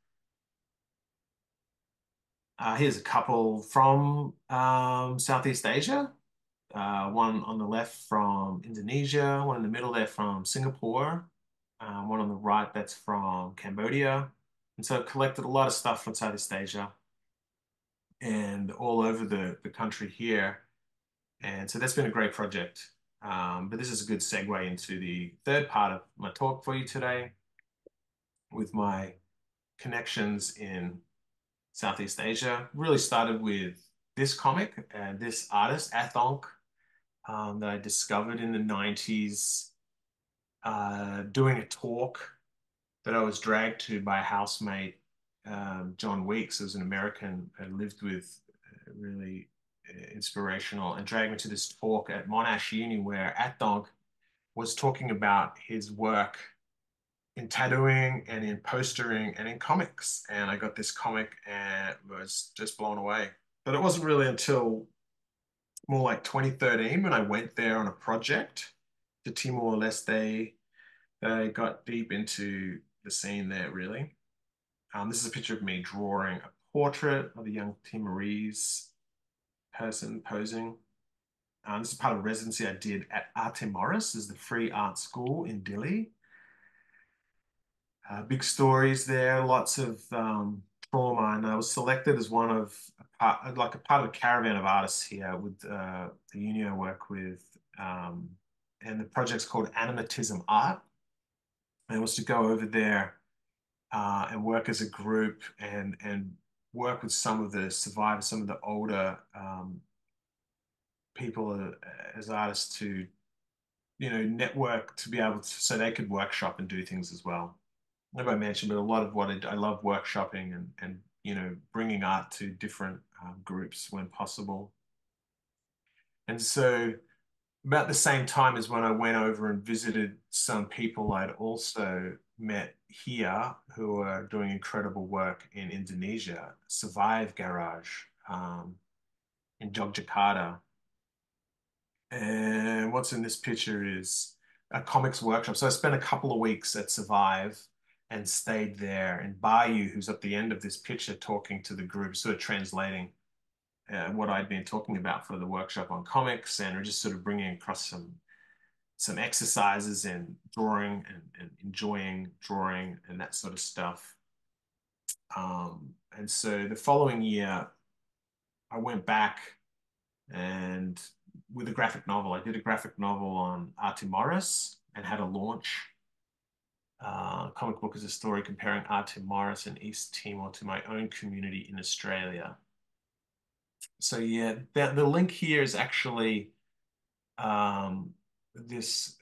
Here's a couple from Southeast Asia. One on the left from Indonesia, one in the middle there from Singapore, one on the right that's from Cambodia. And so I've collected a lot of stuff from Southeast Asia and all over the country here. And so that's been a great project. But this is a good segue into the third part of my talk for you today with my connections in Southeast Asia. Really started with this comic and this artist, Athonk, that I discovered in the 90s, doing a talk that I was dragged to by a housemate, John Weeks, who's an American I lived with, really inspirational, and dragged me to this talk at Monash Uni where Athonk was talking about his work in tattooing and in postering and in comics. And I got this comic and was just blown away. But it wasn't really until more like 2013 when I went there on a project to Timor-Leste that I got deep into the scene there, really. This is a picture of me drawing a portrait of a young Timorese person posing. This is part of a residency I did at Artemoris, is the free art school in Dili. Big stories there, lots of trauma, and I was selected as one of like a part of a caravan of artists here with the uni I work with, and the project's called Animatism Art, and it was to go over there and work as a group and work with some of the survivors, some of the older people as artists to network to be able to so they could workshop and do things as well. Like I mentioned, but a lot of what I love workshopping and bringing art to different groups when possible. And so about the same time as when I went over and visited some people I'd also met here who are doing incredible work in Indonesia, Survive Garage in Yogyakarta. And what's in this picture is a comics workshop. So I spent a couple of weeks at Survive and stayed there. And Bayu, who's at the end of this picture, talking to the group, sort of translating what I'd been talking about for the workshop on comics, and we're just sort of bringing across some exercises in drawing and enjoying drawing and that sort of stuff. And so the following year, I went back and with a graphic novel, I did a graphic novel on Arte Morris and had a launch. Comic book is a story comparing Arte Morris and East Timor to my own community in Australia. So yeah, the link here is actually this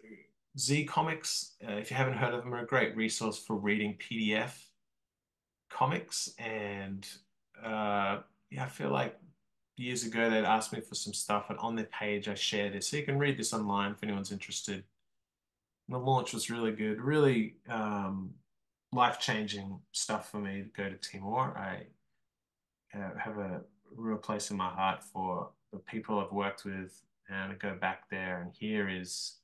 Z Comics. If you haven't heard of them, are a great resource for reading PDF comics. And yeah, I feel like years ago they'd asked me for some stuff, and on their page I shared it. So you can read this online if anyone's interested. And the launch was really good, really life-changing stuff for me to go to Timor. I have a real place in my heart for the people I've worked with, and I go back there. And here is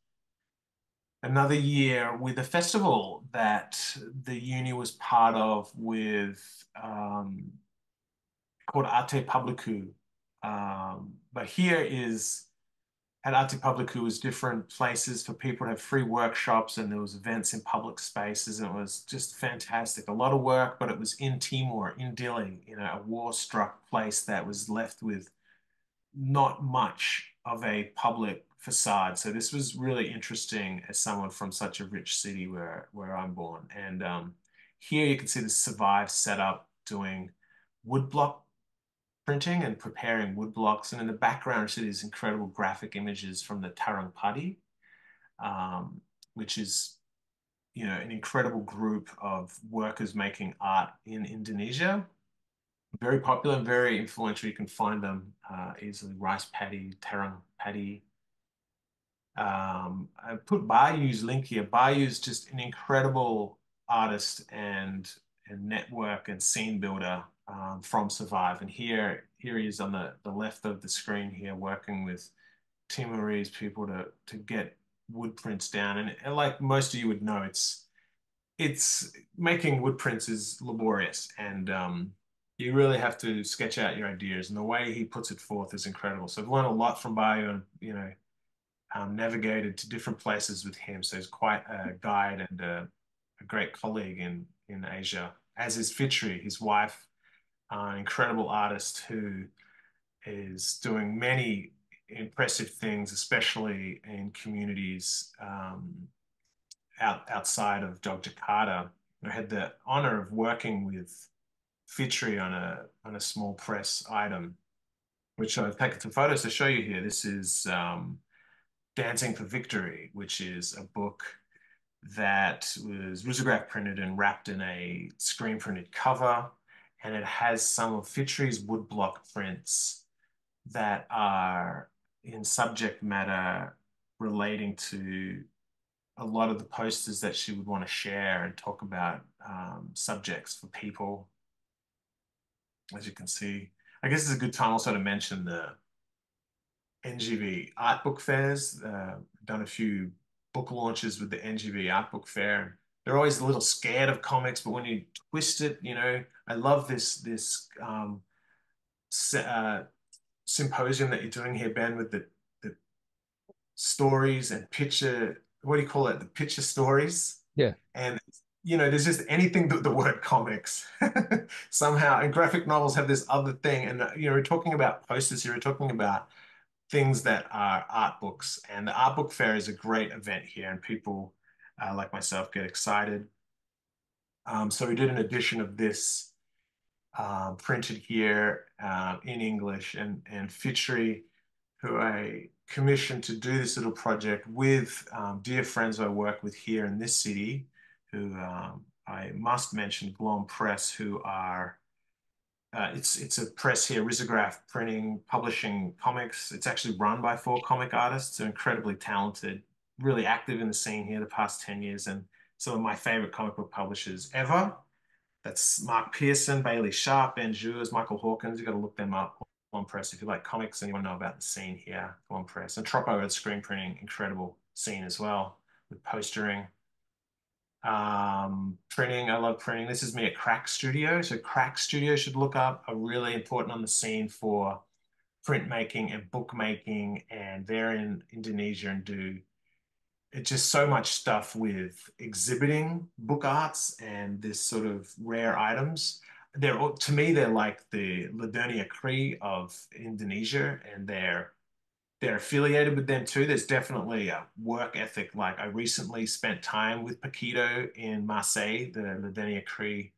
another year with a festival that the uni was part of with called Arte Publicu. But here is at Arte Publicu was different places for people to have free workshops, and there was events in public spaces, and it was just fantastic. A lot of work, but it was in Timor, in Dili, a war-struck place that was left with not much of a public facade. So this was really interesting as someone from such a rich city where I'm born. And here you can see the Survive setup doing woodblock printing and preparing wood blocks. And in the background, you see these incredible graphic images from the Tarang Padi, which is an incredible group of workers making art in Indonesia. Very popular and very influential. You can find them easily. Rice Paddy, Tarang Paddy. I put Bayu's link here. Bayu's just an incredible artist and network and scene builder from Survive. And here he is on the left of the screen here, working with Timorese people to get wood prints down. And like most of you would know, it's making wood prints is laborious, and you really have to sketch out your ideas. And the way he puts it forth is incredible. So I've learned a lot from Bayu, and navigated to different places with him. So he's quite a guide and a great colleague in Asia, as is Fitri, his wife, an incredible artist who is doing many impressive things, especially in communities outside of Yogyakarta. I had the honor of working with Fitri on a small press item, which I've taken some photos to show you here. This is Dancing for Victory, which is a book that was risograph printed and wrapped in a screen printed cover. And it has some of Fitri's woodblock prints that are in subject matter relating to a lot of the posters that she would want to share and talk about subjects for people. As you can see, I guess it's a good time also to mention the NGV art book fairs. Done a few book launches with the NGV art book fair. They're always a little scared of comics, but when you twist it, I love this symposium that you're doing here, Ben, with the stories and picture. What do you call it? The picture stories. Yeah. And there's just anything but the word comics somehow. And graphic novels have this other thing. And we're talking about posters here. We're talking about things that are art books. And the art book fair is a great event here, and people like myself get excited. So we did an edition of this printed here in English, and Fitri, who I commissioned to do this little project with dear friends I work with here in this city, who I must mention, Glom Press, who are it's a press here, risograph printing, publishing comics. It's actually run by four comic artists. They're incredibly talented, really active in the scene here the past 10 years, and some of my favorite comic book publishers ever. That's Mark Pearson, Bailey Sharp, Ben Jures, Michael Hawkins. You've got to look them up on Press if you like comics and you want to know about the scene here. On Press. And Troppo at screen printing, incredible scene as well with postering. Printing, I love printing. This is me at Crack Studio. So Crack Studio should look up, are really important on the scene for printmaking and bookmaking, and they're in Indonesia and do it's just so much stuff with exhibiting book arts and this sort of rare items. They're to me, they're like the Ladernia Cree of Indonesia, and they're affiliated with them too. There's definitely a work ethic. Like I recently spent time with Paquito in Marseille, the Ladernia Cree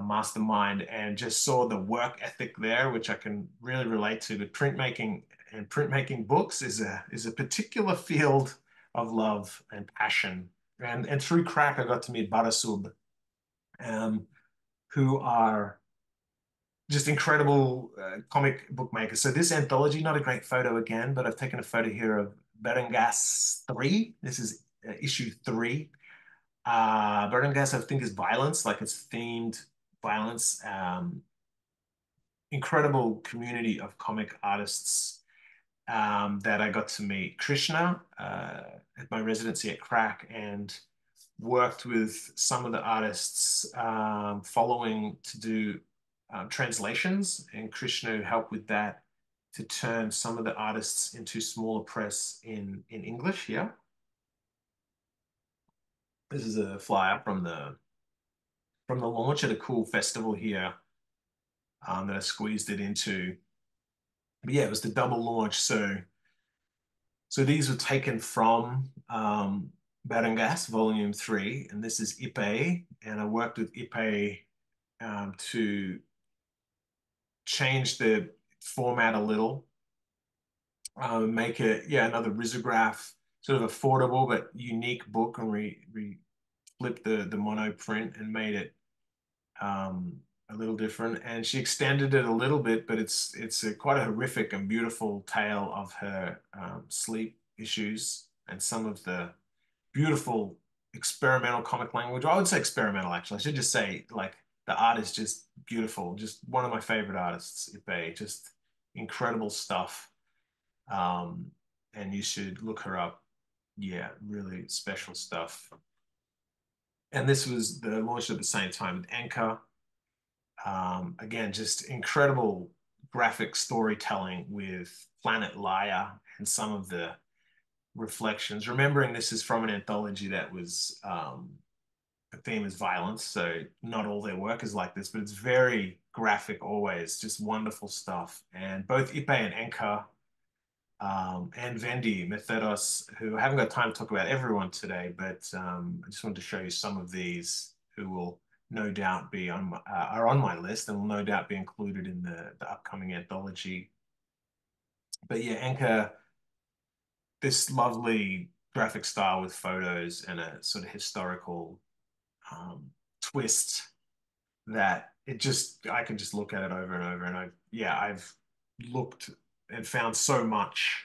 mastermind, and just saw the work ethic there, which I can really relate to. But printmaking and printmaking books is a particular field of love and passion. And through Crack, I got to meet Barasub, um, who are just incredible comic book makers. So this anthology, not a great photo again, but I've taken a photo here of Barangas 3. This is issue 3. Barangas, I think, is violence, like it's themed violence. Incredible community of comic artists that I got to meet. Krishna at my residency at Crack, and worked with some of the artists following to do translations, and Krishna helped with that to turn some of the artists into smaller press in English here. This is a flyer from the launch at a cool festival here that I squeezed it into. But yeah, it was the double launch. So these were taken from Barangas Volume 3, and this is Ipe, and I worked with Ipe to change the format a little, make it, yeah, another risograph, sort of affordable but unique book, and re flip the mono print and made it a little different. And she extended it a little bit, but it's quite a horrific and beautiful tale of her sleep issues and some of the beautiful experimental comic language. I would say experimental, actually. I should just say, like, the art is just beautiful. Just one of my favorite artists, Ipe. Just incredible stuff. Um, and you should look her up. Yeah, really special stuff. And this was the launch at the same time with Anchor. Again, just incredible graphic storytelling with Planet Liar and some of the reflections. Remembering this is from an anthology that was the theme is violence, so not all their work is like this, but it's very graphic always, just wonderful stuff. And both Ipe and Enka and Vendi Metheros, who I haven't got time to talk about everyone today, but I just wanted to show you some of these who will no doubt be on are on my list and will no doubt be included in the upcoming anthology. But yeah, Enka, this lovely graphic style with photos and a sort of historical twist that it just I can just look at it over and over, and I've looked and found so much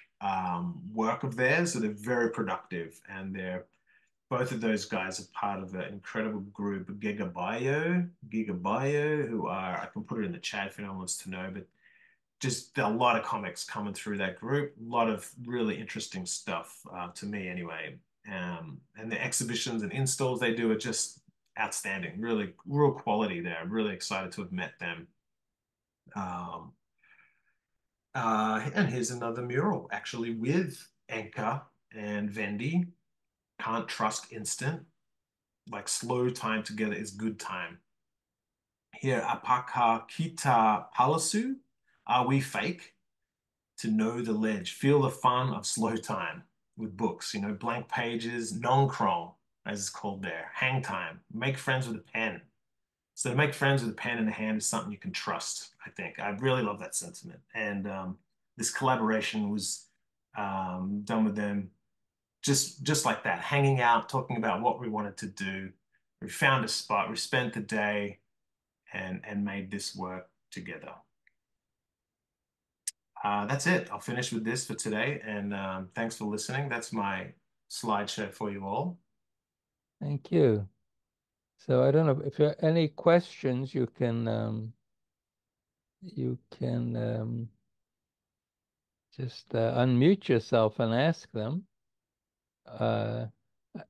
work of theirs that are very productive, and they're both of those guys are part of an incredible group, Gigabayo, who are, I can put it in the chat if anyone wants to know, but just a lot of comics coming through that group, a lot of really interesting stuff to me anyway. And the exhibitions and installs they do are just outstanding, really real quality there. I'm really excited to have met them. Um, and here's another mural actually with Enka and Vendi. Can't trust instant. Like slow time together is good time. Here, apakah kita palasu? Are we fake? To know the ledge, feel the fun of slow time with books, blank pages, non-chrome. as it's called there. Hang time. Make friends with a pen. So to make friends with a pen in the hand is something you can trust, I think. I really love that sentiment. And this collaboration was done with them just like that, hanging out, talking about what we wanted to do. We found a spot, we spent the day and made this work together. That's it. I'll finish with this for today. And thanks for listening. That's my slideshow for you all. Thank you. So I don't know if there are any questions, you can just unmute yourself and ask them. Uh,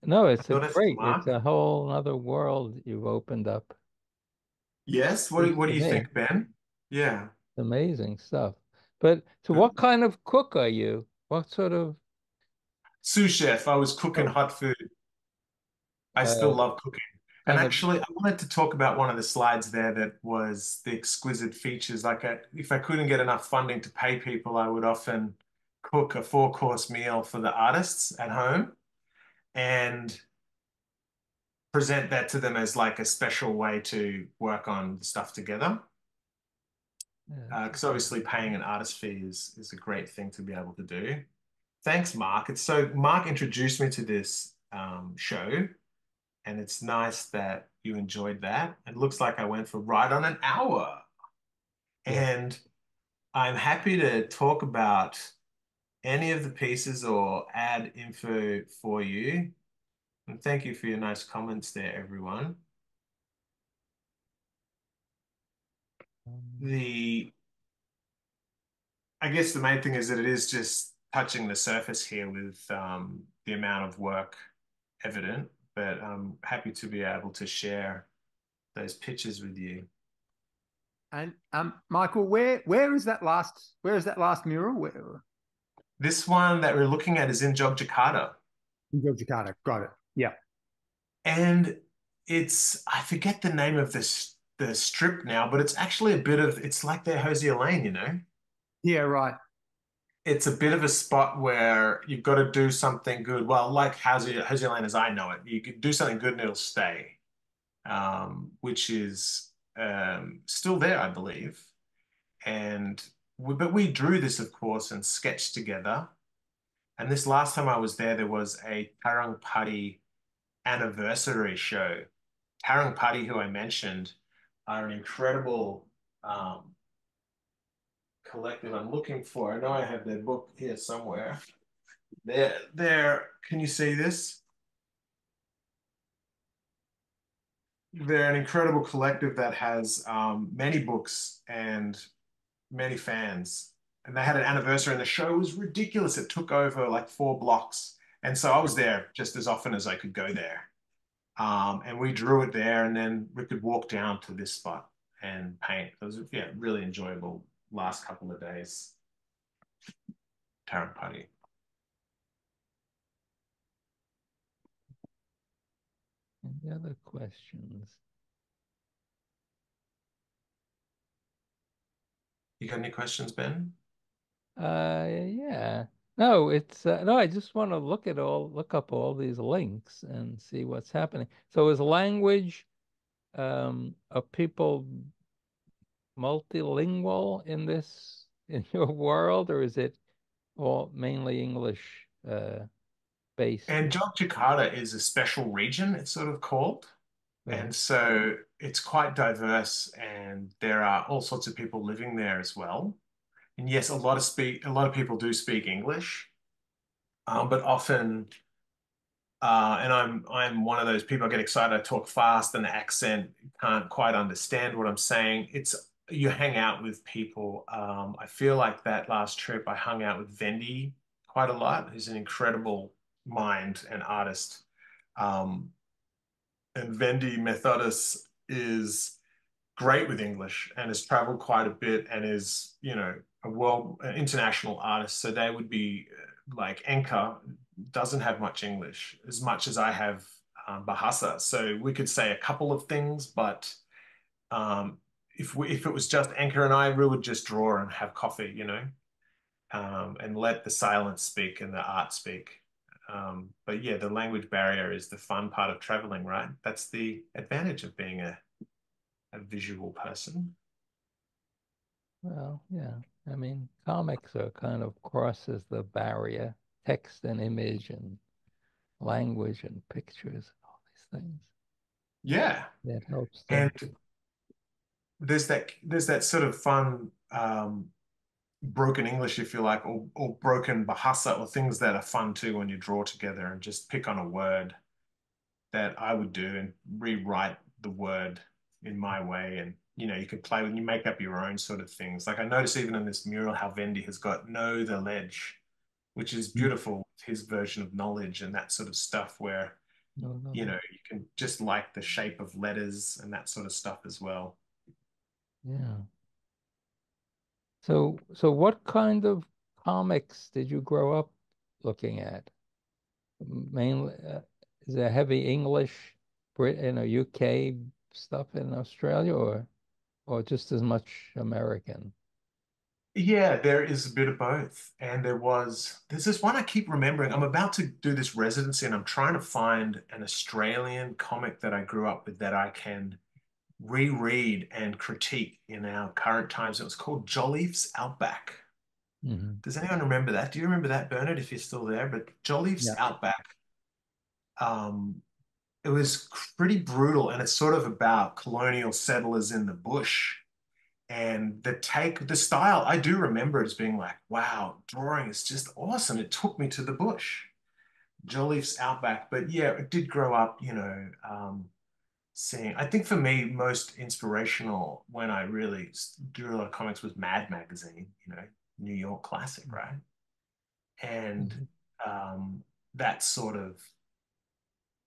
no, I it's a thought that's great, it's Mark. a whole other world you've opened up. Yes. At least What to do you me, think, Ben? Yeah. amazing stuff. But so what kind of cook are you? What sort of Sous chef. I was cooking oh, hot food. I still uh, love cooking. And kind of actually, I wanted to talk about one of the slides there that was the exquisite features. If I couldn't get enough funding to pay people, I would often cook a four-course meal for the artists at home and present that to them as like a special way to work on the stuff together. yeah, Because obviously paying an artist fee is a great thing to be able to do. Thanks, Mark. It's so Mark introduced me to this show, and it's nice that you enjoyed that. It looks like I went for right on an hour, yeah. and I'm happy to talk about any of the pieces or add info for you. And thank you for your nice comments there, everyone. Um, The I guess the main thing is that it is just touching the surface here with the amount of work evident, but I'm happy to be able to share those pictures with you. And Michael, where is that last mural? Where This one that we're looking at is in Jogjakarta, in Jakarta? Got it. Yeah. and I forget the name of the strip now, but it's actually it's like their Hosier Lane, you know? Yeah, right. It's a bit of a spot where you've got to do something good. Well, like Hosier Lane as I know it, you could do something good and it'll stay. Which is still there, I believe. And but we drew this, of course, and sketched together. And this last time I was there, there was a Tarang Padi anniversary show. Tarang Padi, who I mentioned, are an incredible collective I'm looking for. I know I have their book here somewhere. Can you see this? They're an incredible collective that has many books and many fans. And they had an anniversary, and the show was ridiculous. It took over like 4 blocks. And so I was there just as often as I could go there. And we drew it there, and then we could walk down to this spot and paint. It was, yeah, really enjoyable last couple of days. Tarrant Party. Any other questions? You got any questions, Ben? Yeah. No, it's no, I just want to look up all these links and see what's happening. So is language are people multilingual in this in your world, or is it all mainly English based? And Jogjakarta is a special region, it's sort of called. Right. And so it's quite diverse, and there are all sorts of people living there as well. And yes, a lot of people do speak English, but often, and I'm one of those people. I get excited, I talk fast, and the accent can't quite understand what I'm saying. It's You hang out with people. I feel like that last trip I hung out with Vendi quite a lot, who's an incredible mind and artist. Um, and Vendi Methodus is great with English and has traveled quite a bit and is, an international artist. So they would be like Enka doesn't have much English as much as I have Bahasa. So we could say a couple of things, but um, if it was just Enka and I, we would just draw and have coffee, and let the silence speak and the art speak. But yeah, the language barrier is the fun part of traveling, right? That's the advantage of being a visual person. Well, yeah. I mean, comics are kind of crosses the barrier, text and image and language and pictures, all these things. Yeah. That helps And to, there's that sort of fun broken English, if you like, or broken Bahasa, or things that are fun too when you draw together and just pick on a word that I would do and rewrite the word in my way. And you can play when you make up your own sort of things. Like I notice even in this mural how Vendy has got know the ledge, which is beautiful, his version of knowledge and that sort of stuff where no, no, you can just like the shape of letters and that sort of stuff as well. yeah. So what kind of comics did you grow up looking at? Mainly, is there heavy English, UK stuff in Australia, or just as much American? Yeah, there is a bit of both. And there's this one I keep remembering. I'm about to do this residency and I'm trying to find an Australian comic that I grew up with that I can reread and critique in our current times. It was called Jolliffe's Outback. Hmm. Does anyone remember that? Do you remember that, Bernard, if you're still there? But Jolliffe's Yeah. Outback, um, it was pretty brutal and it's sort of about colonial settlers in the bush. And the style, I do remember it as being like, wow, drawing is just awesome. It took me to the bush, Jolliffe's Outback. But yeah, it did grow up, seeing. I think for me, most inspirational when I really drew a lot of comics was Mad Magazine, New York classic, right? And Hmm. that sort of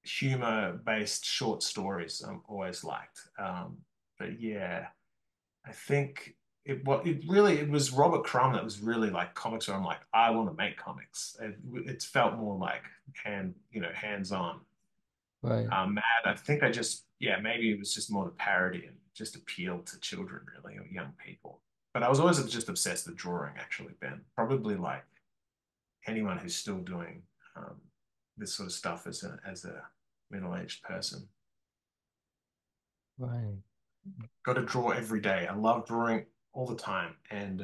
humor-based short stories I'm always liked. But yeah, I think it was Robert Crumb that was really like comics where I'm like, I want to make comics. It's felt more like hands on. Right, Mad, I think yeah, maybe it was just more the parody and just appealed to children really, or young people. But I was always just obsessed with drawing, actually, Ben. Probably like anyone who's still doing um, this sort of stuff as a middle-aged person. right. Got to draw every day. I love drawing all the time, and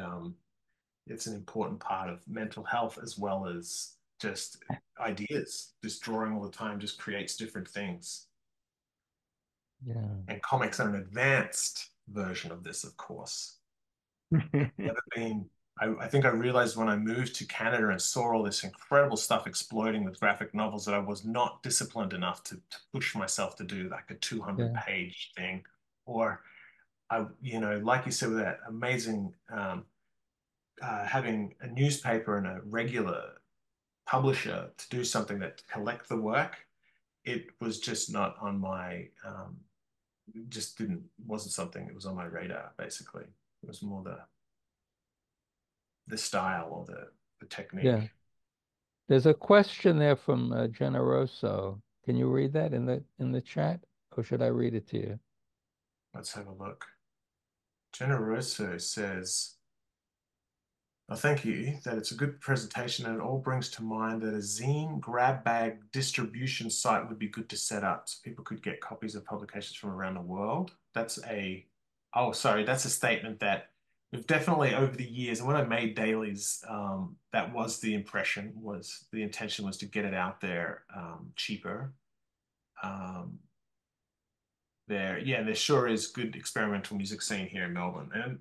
it's an important part of mental health as well as just ideas. Just drawing all the time just creates different things. Yeah, And comics are an advanced version of this, of course. Never been. I think I realized when I moved to Canada and saw all this incredible stuff exploding with graphic novels that I was not disciplined enough to push myself to do like a 200 yeah, page thing. Or like you said, with that amazing having a newspaper and a regular publisher to do something that collect the work, it was just not on my just didn't wasn't something that was on my radar. Basically, it was more the style or the technique. yeah. There's a question there from Generoso. Can you read that in the chat, or should I read it to you? Let's have a look. Generoso says, "Oh, thank you. That it's a good presentation and it all brings to mind that a zine grab bag distribution site would be good to set up so people could get copies of publications from around the world." Oh, sorry, that's a statement that we've definitely over the years, and when I made dailies, that was the intention was to get it out there cheaper. Um, there sure is good experimental music scene here in Melbourne, and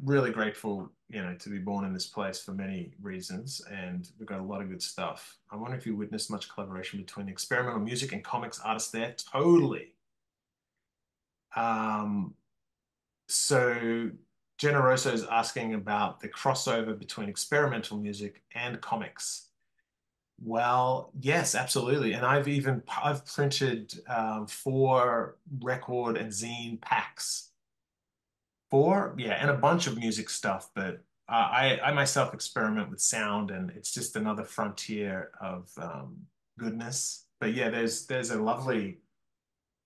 really grateful, to be born in this place for many reasons, and we've got a lot of good stuff. I wonder if you witnessed much collaboration between experimental music and comics artists there. Totally. Um, so Generoso is asking about the crossover between experimental music and comics. Well, yes, absolutely. And I've printed 4 record and zine packs. 4, yeah, and a bunch of music stuff. But I myself experiment with sound, and it's just another frontier of goodness. But yeah, there's a lovely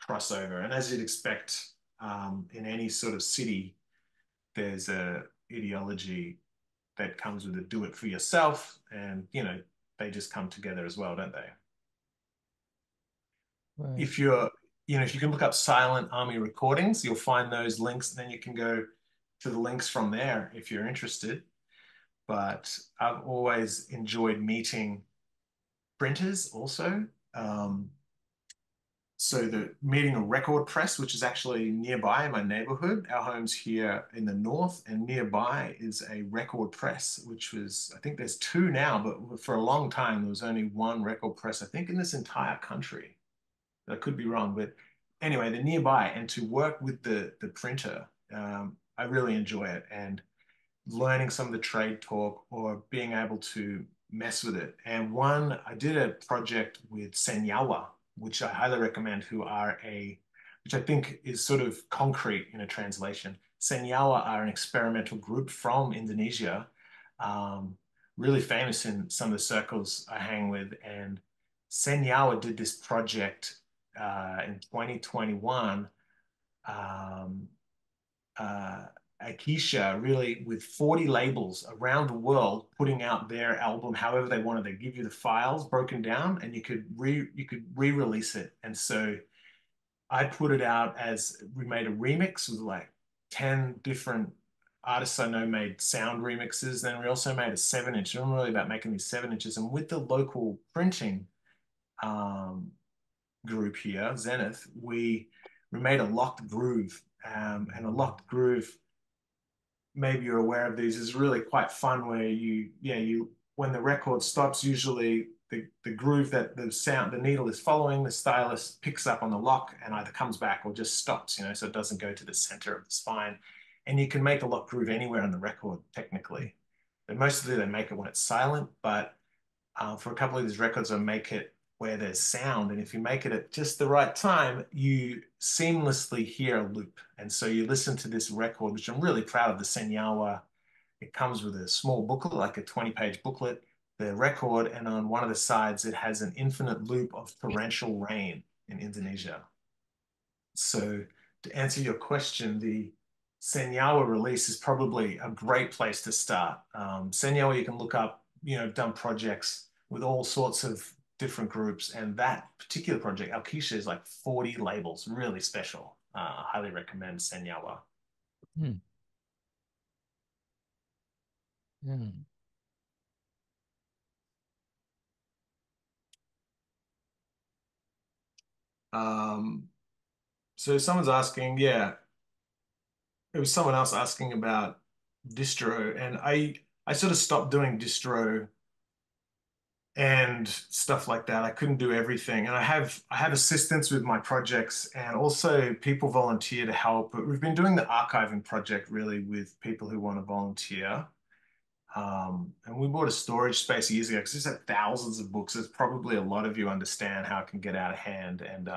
crossover, and as you'd expect in any sort of city, there's a ideology that comes with a do it for yourself, and they just come together as well, don't they? Right. If you're, if you can look up Silent Army recordings, you'll find those links, and then you can go to the links from there if you're interested. But I've always enjoyed meeting printers also. So the meeting a record press, which is actually nearby in my neighborhood. Our home's here in the north, and nearby is a record press, which was, I think there's two now, but for a long time there was only one record press, I think, in this entire country. I could be wrong, but anyway, they're nearby. And to work with the printer, I really enjoy it. And learning some of the trade talk or being able to mess with it. And I did a project with Senyawa, which I highly recommend, which I think is sort of concrete in a translation. Senyawa are an experimental group from Indonesia, um, really famous in some of the circles I hang with. And Senyawa did this project in 2021. Um, uh, Akeisha really with 40 labels around the world putting out their album however they wanted. They give you the files broken down, and you could re-release it. And so I put it out as we made a remix with like 10 different artists I know made sound remixes. Then we also made a 7-inch. I'm really about making these 7 inches. And with the local printing um, group here, Zenith, we made a locked groove. And a locked groove, maybe you're aware of these, is really quite fun where you when the record stops, usually the groove that the needle is following, the stylus picks up on the lock and either comes back or just stops, so it doesn't go to the center of the spine. And you can make a lock groove anywhere on the record, technically. But mostly they make it when it's silent, but for a couple of these records, I make it where there's sound. And if you make it at just the right time, you seamlessly hear a loop. And so you listen to this record, which I'm really proud of, the Senyawa. It comes with a small booklet, like a 20-page booklet, the record, and on one of the sides, it has an infinite loop of torrential rain in Indonesia. So to answer your question, the Senyawa release is probably a great place to start. Senyawa, you can look up, done projects with all sorts of different groups. And that particular project, Alkeisha, is like 40 labels, really special. Highly recommend Senyawa. Hmm. Hmm. So someone's asking, yeah, it was someone else asking about distro, and I sort of stopped doing distro and stuff like that. I couldn't do everything. And I have assistants with my projects, and also people volunteer to help. But we've been doing the archiving project really with people who want to volunteer. And we bought a storage space years ago because there's had thousands of books. There's probably a lot of you understand how it can get out of hand. And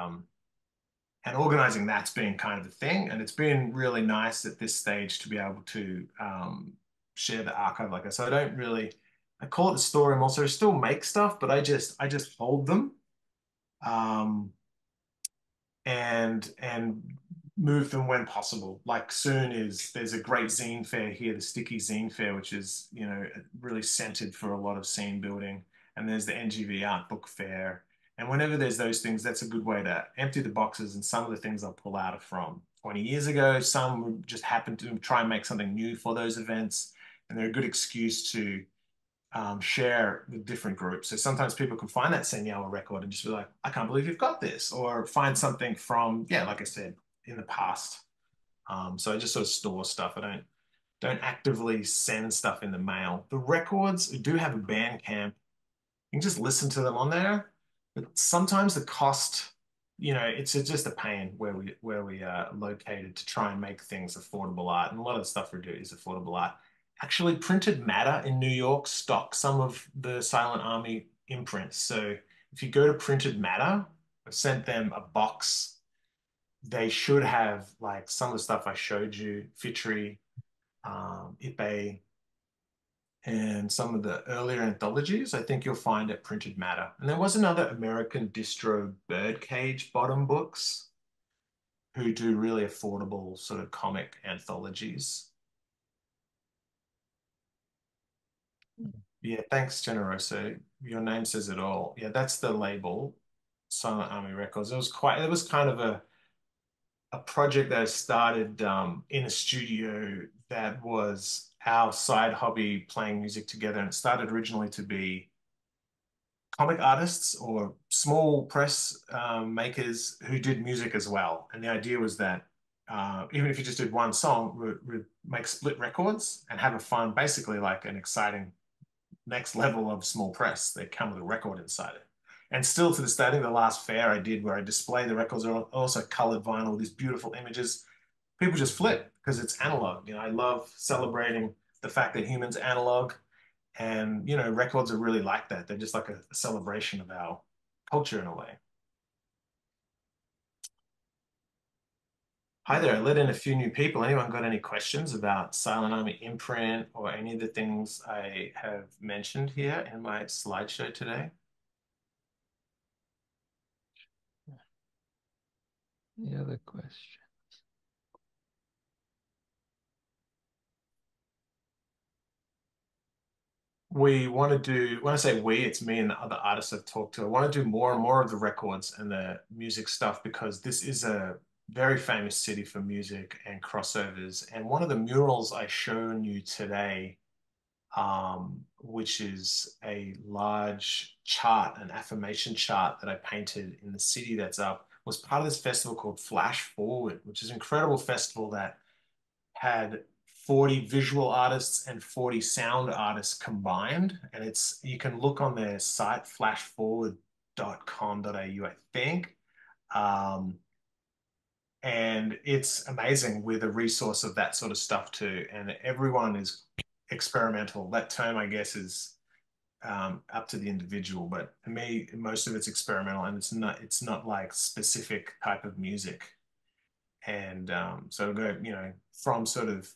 organizing that's been kind of a thing. And it's been really nice at this stage to be able to share the archive like that. So I call it the storeroom also. I still make stuff, but I just hold them and move them when possible. Like there's a great zine fair here, the Sticky Zine Fair, which is, really centered for a lot of scene building. And there's the NGV Art Book Fair. And whenever there's those things, that's a good way to empty the boxes. And some of the things I'll pull out are from 20 years ago. Some just happen to try and make something new for those events. And they're a good excuse to share with different groups. So sometimes people can find that Senyawa record and just be like, I can't believe you've got this, or find something from, yeah, like I said, in the past. So I just sort of store stuff. I don't actively send stuff in the mail. The records do have a Bandcamp. You can just listen to them on there, but sometimes the cost, it's just a pain where we are located to try and make things affordable art. And a lot of the stuff we do is affordable art. Actually, Printed Matter in New York stock some of the Silent Army imprints. So if you go to Printed Matter, I've sent them a box. They should have like some of the stuff I showed you, Fitri, Ipe, and some of the earlier anthologies. I think you'll find at Printed Matter. And there was another American distro, Birdcage Bottom Books, who do really affordable sort of comic anthologies. Yeah, thanks, Generoso. Your name says it all. Yeah, that's the label, Silent Army Records. It was kind of a project that I started in a studio that was our side hobby playing music together. And it started originally to be comic artists or small press makers who did music as well. And the idea was that even if you just did one song, we'd make split records and have a fun, basically like an exciting next level of small press. They come with a record inside it. And still to this day, I think the last fair I did where I display the records are also colored vinyl with these beautiful images. People just flip because it's analog. You know, I love celebrating the fact that humans analog and, you know, records are really like that. They're just like a celebration of our culture in a way. Hi there, I let in a few new people. Anyone got any questions about Silent Army imprint or any of the things I have mentioned here in my slideshow today? The other question. We want to do, when I say we, it's me and the other artists I've talked to. I want to do more and more of the records and the music stuff because this is a very famous city for music and crossovers. And one of the murals I shown you today, which is a large chart, an affirmation chart that I painted in the city that's up, was part of this festival called Flash Forward, which is an incredible festival that had 40 visual artists and 40 sound artists combined. And it's, you can look on their site, flashforward.com.au, I think. Um, and it's amazing with a resource of that sort of stuff too. And everyone is experimental. That term, I guess, is up to the individual, but for me, most of it's experimental, and it's not like specific type of music. And so go, you know, from sort of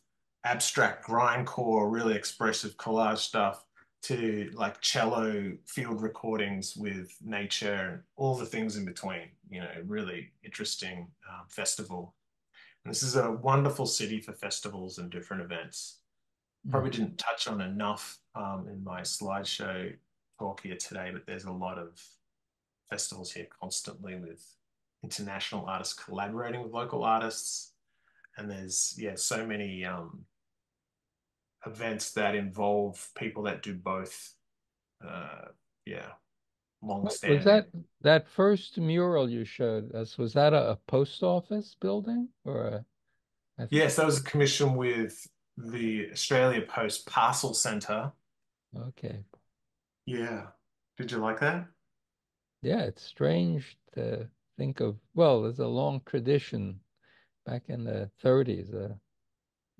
abstract grindcore, really expressive collage stuff to like cello field recordings with nature and all the things in between. You know, really interesting festival. And this is a wonderful city for festivals and different events. Mm. Probably didn't touch on enough in my slideshow talk here today, but there's a lot of festivals here constantly with international artists collaborating with local artists. And there's, yeah, so many events that involve people that do both. Uh, yeah, long What was standing. that first mural you showed us? Was that a post office building or I th Yes, that was a commission with the Australia Post Parcel Centre. okay. Yeah. Did you like that? Yeah, it's strange to think of. Well, there's a long tradition back in the 30s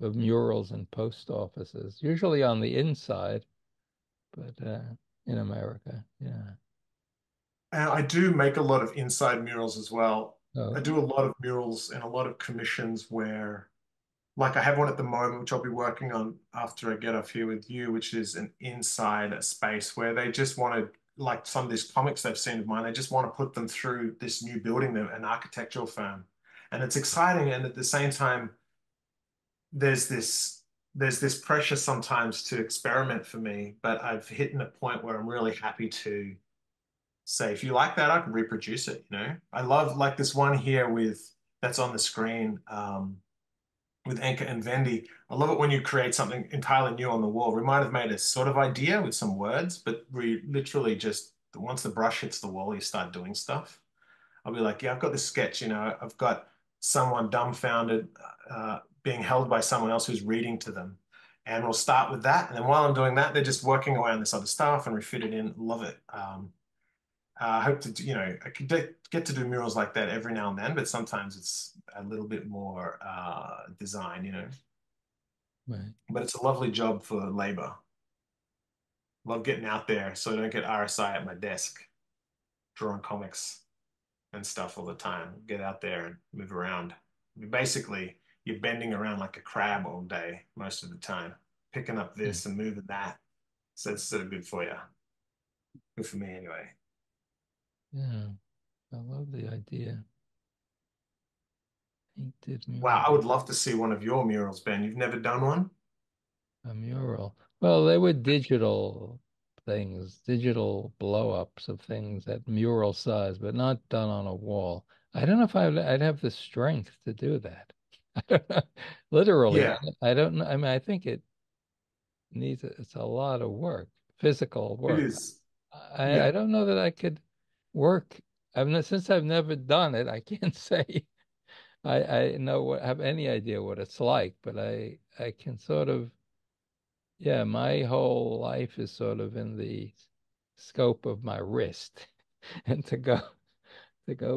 of murals in post offices, usually on the inside, but in America, yeah. And I do make a lot of inside murals as well. I Oh, do a lot of murals and a lot of commissions where, like, I have one at the moment, which I'll be working on after I get off here with you, which is an inside a space where they just want to, like some of these comics they've seen of mine, they just want to put them through this new building, an architectural firm. And it's exciting. And at the same time, there's this there's this pressure sometimes to experiment for me, but I've hit a point where I'm really happy to say, if you like that, I can reproduce it. You know, I love like this one here with that's on the screen with Anka and Vendi. I love it when you create something entirely new on the wall. We might have made a sort of idea with some words, but we literally just once the brush hits the wall, you start doing stuff. I'll be like, yeah, I've got this sketch. You know, I've got someone dumbfounded being held by someone else who's reading to them. And we'll start with that. And then while I'm doing that, they're just working away on this other stuff and we fit it in. Love it. I hope to, you know, I could get to do murals like that every now and then, but sometimes it's a little bit more design, you know. right. But it's a lovely job for labor. Love getting out there so I don't get RSI at my desk, drawing comics and stuff all the time. Get out there and move around. Basically, you're bending around like a crab all day most of the time, picking up Mm. this and moving that. So it's sort of good for you. Good for me anyway. Yeah, I love the idea. Painted Wow, mural. I would love to see one of your murals, Ben. You've never done one? A mural. Well, they were digital. things, digital blow-ups of things at mural size, but not done on a wall. I don't know if I'd have the strength to do that. I don't know. Literally, Yeah, I don't know. I mean, I think it's a lot of work, physical it work. is. I Yeah. don't know that I could work. Since I've never done it, I can't say I have any idea what it's like, but I can sort of, yeah, my whole life is sort of in the scope of my wrist. And to go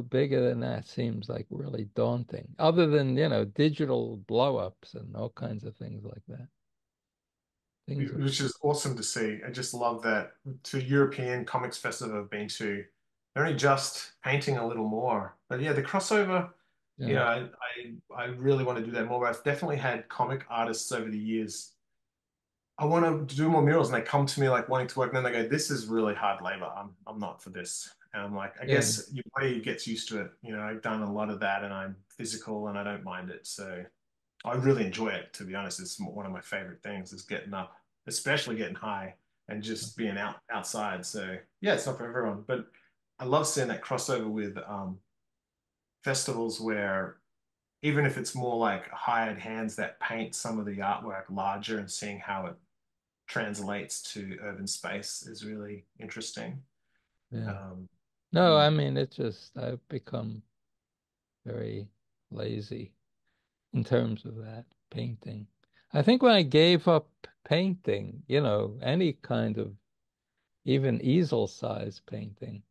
bigger than that seems like really daunting. Other than, digital blow-ups and all kinds of things like that. Things are, Which is awesome to see. I just love that to European comics festival I've been to, they're only just painting a little more. But yeah, the crossover, yeah, yeah, I really want to do that more. But I've definitely had comic artists over the years. I want to do more murals, and they come to me like wanting to work, and then they go, "This is really hard labor. I'm not for this." And I'm like, I yeah. guess your body gets used to it. I've done a lot of that, and I'm physical, and I don't mind it. So I really enjoy it, to be honest. It's one of my favorite things is getting up, especially getting high and just being outside. So yeah, it's not for everyone, but I love seeing that crossover with festivals where even if it's more like hired hands that paint some of the artwork larger and seeing how it translates to urban space is really interesting. Yeah. Um, No, mm. I mean, it's just I've become very lazy in terms of that painting. I think when I gave up painting, any kind of even easel size painting,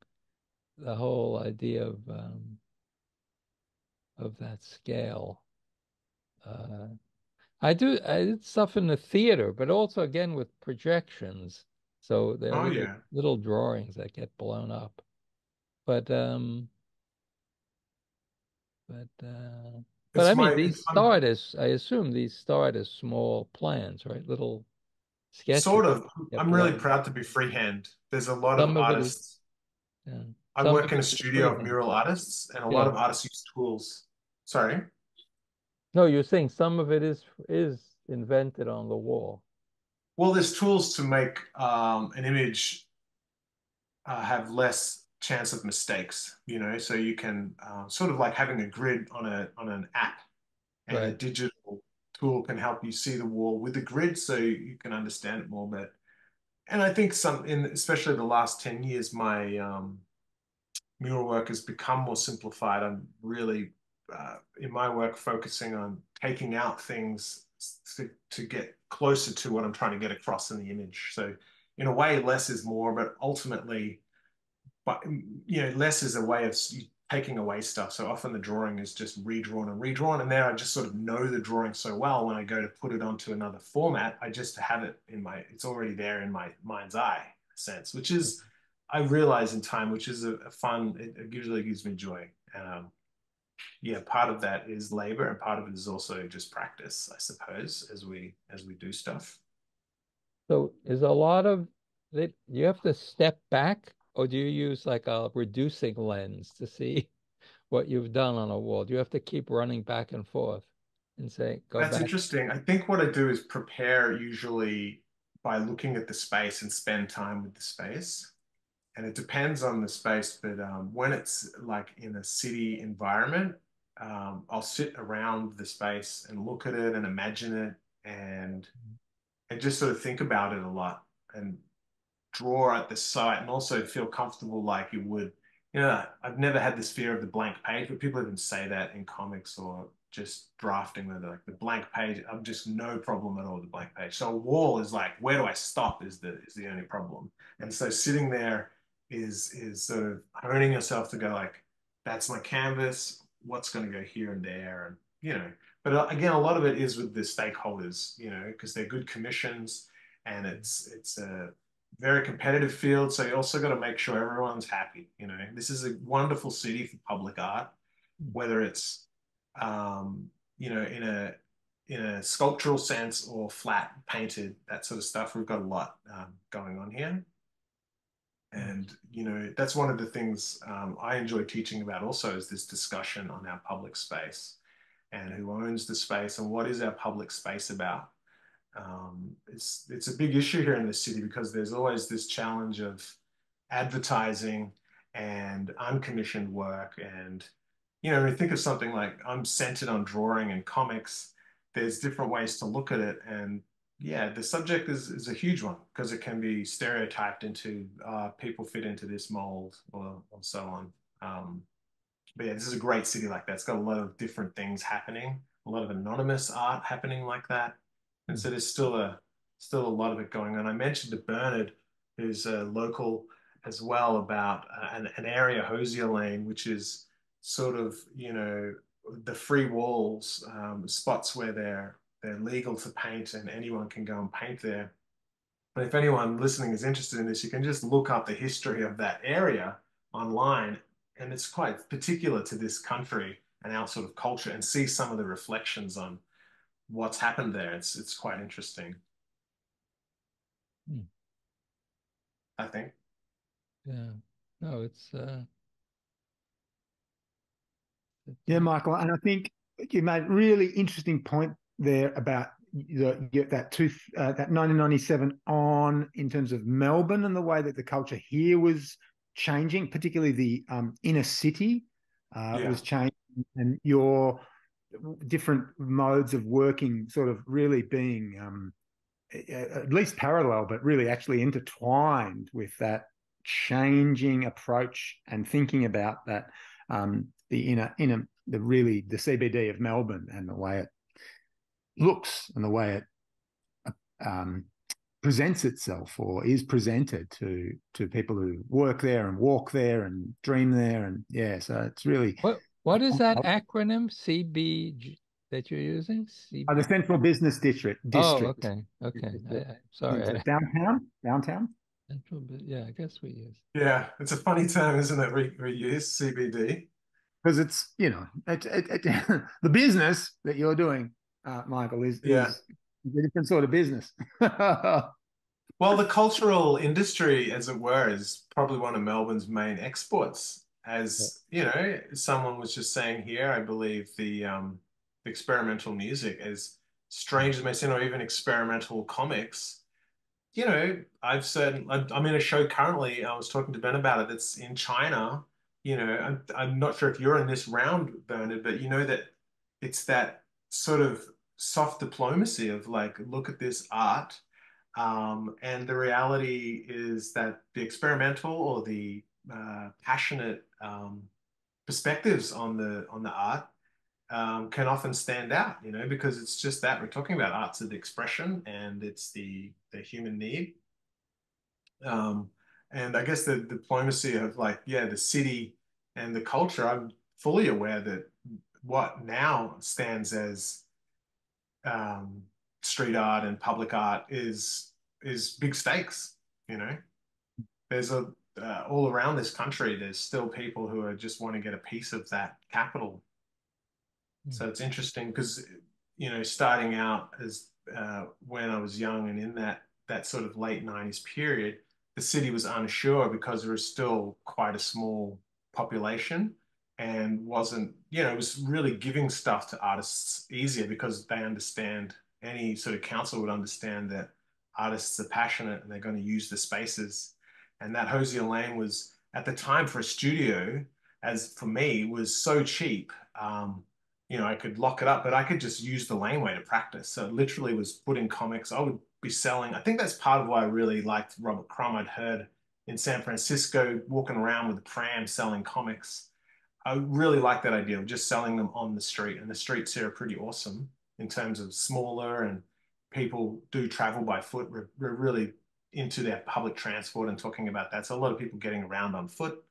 the whole idea of that scale. Uh, I did stuff in the theater, but also again with projections. So there are Oh little yeah, little drawings that get blown up. But um, but I mean, it's fun. I assume these start as small plans, right? Little sketches Sort of. get I'm really blown. proud to be freehand. There's a lot of Some of it is, artists. yeah, I some work of in a it is studio of freehand. mural artists, and a lot Yeah. of artists use tools. Sorry. No, you're saying some of it is invented on the wall. Well, there's tools to make an image have less chance of mistakes, so you can sort of like having a grid on an app, and a Right. digital tool can help you see the wall with the grid so you can understand it more. And I think especially the last 10 years, my mural work has become more simplified. I'm really, in my work, focusing on taking out things to get closer to what I'm trying to get across in the image. So, in a way, less is more, but ultimately, less is a way of taking away stuff. So often the drawing is just redrawn and redrawn, and then I just sort of know the drawing so well. When I go to put it onto another format, I just have it it's already there in my mind's eye sense, which is I realize in time, which is a fun. It usually gives me joy. Yeah, part of that is labor, and part of it is also just practice, I suppose, as we do stuff. So is a lot of it, you have to step back, or do you use like a reducing lens to see what you've done on a wall? Do you have to keep running back and forth and say, go That's back? interesting. I think what I do is prepare usually by looking at the space and spend time with the space. And it depends on the space, but when it's like in a city environment, I'll sit around the space and look at it and imagine it and just sort of think about it a lot and draw at the site and also feel comfortable like you would. I've never had this fear of the blank page, but people even say that in comics or just drafting where they're like the blank page. I'm just no problem at all with the blank page. So a wall is like, where do I stop is the only problem. And so sitting there is sort of honing yourself to go like, that's my canvas. What's going to go here and there, and But again, a lot of it is with the stakeholders, because they're good commissions, and it's a very competitive field. So you also got to make sure everyone's happy. This is a wonderful city for public art, whether it's, in a sculptural sense or flat painted, that sort of stuff. We've got a lot going on here. And, that's one of the things I enjoy teaching about also is this discussion on our public space and who owns the space and what is our public space about. It's a big issue here in the city because there's always this challenge of advertising and uncommissioned work. And, you know, when you think of something like I'm centered on drawing and comics, there's different ways to look at it. And yeah, the subject is a huge one because it can be stereotyped into people fit into this mold or so on. But yeah, this is a great city like that. It's got a lot of different things happening, a lot of anonymous art happening like that. And so there's still a lot of it going on. I mentioned to Bernard, who's a local as well, about an area, Hosier Lane, which is sort of, you know, the free walls, spots where they're legal to paint and anyone can go and paint there. But if anyone listening is interested in this, you can just look up the history of that area online, and it's quite particular to this country and our sort of culture, and see some of the reflections on what's happened there. It's quite interesting, Hmm. I think. Yeah. No, Yeah, Michael, and I think you made a really interesting point there about that 1997 on in terms of Melbourne and the way that the culture here was changing, particularly the inner city Yeah. was changing, and your different modes of working sort of really being at least parallel, but really actually intertwined with that changing approach and thinking about that the inner the CBD of Melbourne and the way it looks and the way it presents itself or is presented to people who work there and walk there and dream there. And yeah, so it's really what is that acronym CBG that you're using? the CB. Central Business Oh, District. okay. Okay. Is Sorry. it downtown? Yeah, I guess we use. Yeah, it's a funny term, isn't it? Reuse CBD. Because it's the business that you're doing, Michael, Yeah. is a different sort of business. Well, the cultural industry, as it were, is probably one of Melbourne's main exports. As you know, someone was just saying here, I believe the experimental music, as strange as it may seem, or even experimental comics. You know, I'm in a show currently. I was talking to Ben about it. That's in China. You know, I'm not sure if you're in this round, Bernard, but you know that it's that sort of soft diplomacy of like, look at this art. And the reality is that the experimental or the passionate perspectives on the art can often stand out, you know, because it's just that we're talking about arts of expression and it's the human need. Um, and I guess the diplomacy of like, yeah, the city and the culture, I'm fully aware that what now stands as um, street art and public art is big stakes, you know. There's a all around this country, there's still people who are just want to get a piece of that capital. Hmm. So it's interesting because, you know, starting out as when I was young and in that sort of late 90s period, the city was unsure because there was still quite a small population and wasn't, you know, it was really giving stuff to artists easier because they understand, any sort of council would understand that artists are passionate and they're going to use the spaces. And that Hosier Lane was, at the time, for a studio, as for me, was so cheap. You know, I could lock it up, but I could just use the laneway to practice. So it literally was putting comics. I would be selling. I think that's part of why I really liked Robert Crumb. I'd heard in San Francisco, walking around with a pram selling comics. I really like that idea of just selling them on the street. And the streets here are pretty awesome in terms of smaller, and people do travel by foot. We're really into their public transport and talking about that. So a lot of people getting around on foot.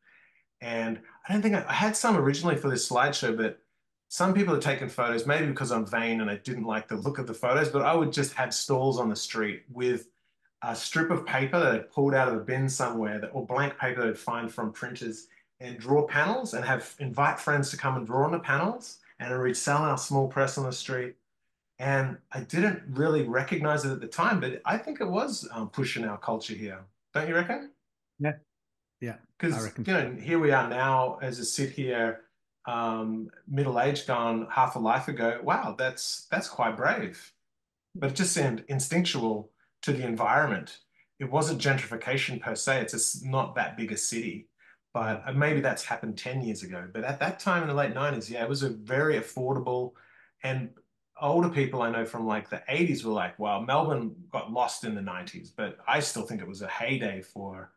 And I don't think I had some originally for this slideshow, but some people have taken photos, maybe because I'm vain and I didn't like the look of the photos, but I would just have stalls on the street with a strip of paper that I'd pulled out of a bin somewhere, that, or blank paper that I'd find from printers, and draw panels and have invite friends to come and draw on the panels. And we'd sell our small press on the street. And I didn't really recognize it at the time, but I think it was pushing our culture here. Don't you reckon? Yeah, yeah, I Because, reckon. you know, here we are now as I sit here, middle age gone half a life ago. Wow, that's quite brave. but it just seemed instinctual to the environment. It wasn't gentrification per se. It's not that big a city, but maybe that's happened 10 years ago. But at that time in the late 90s, yeah, it was a very affordable, and older people I know from like the 80s were like, wow, Melbourne got lost in the 90s, but I still think it was a heyday for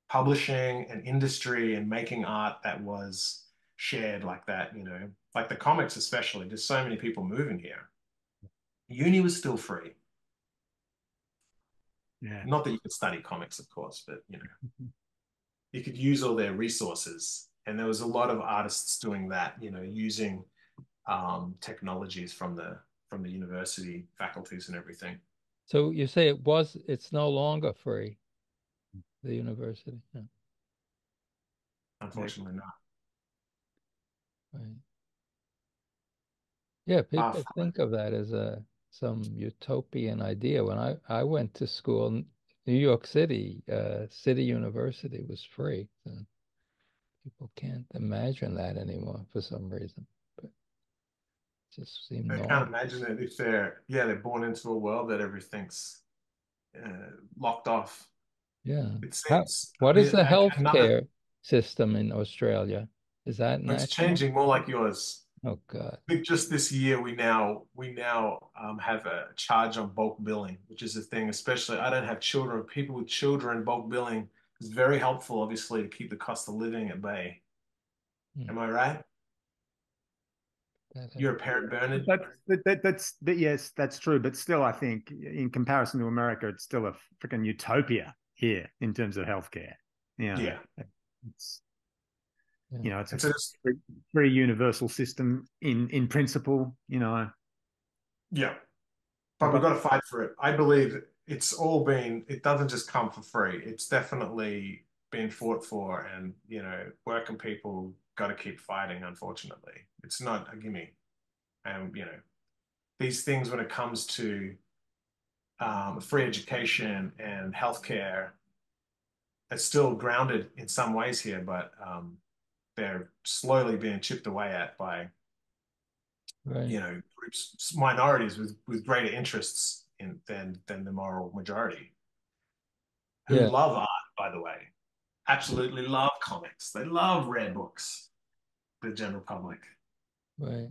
publishing and industry and making art that was shared like that, like the comics especially. There's so many people moving here. Uni was still free. Yeah. Not that you could study comics, of course, but you could use all their resources. And there was a lot of artists doing that, using technologies from the university faculties and everything. So you say it's no longer free, the university. Yeah. Unfortunately, not. Right. Yeah, Uh, people think of that as some utopian idea. When I went to school, New York City, City University was free. So people can't imagine that anymore for some reason. But it just seemed I can't normal. imagine it if they're born into a world that everything's locked off. Yeah. It How, seems, I what is mean, the another, healthcare system in Australia? Is that it's national? changing more like yours. Oh God. I think just this year we now have a charge on bulk billing, which is a thing. Especially, I don't have children. People with children, bulk billing is very helpful, obviously, to keep the cost of living at bay. Hmm. Am I right? That, You're a parent, Bernard. Yes, that's true. But still, I think in comparison to America, it's still a freaking utopia here in terms of healthcare. Yeah, It's yeah. it's a and so this, free universal system in principle. yeah, but we've But got to fight for it. I believe it doesn't just come for free. It's definitely been fought for, and working people got to keep fighting. Unfortunately, it's not a gimme. And these things when it comes to free education and healthcare, it's still grounded in some ways here, but they're slowly being chipped away at by Right. groups, minorities with greater interests than the moral majority, who Yeah. love art, by the way, absolutely love comics. They love rare books. The general public. Right.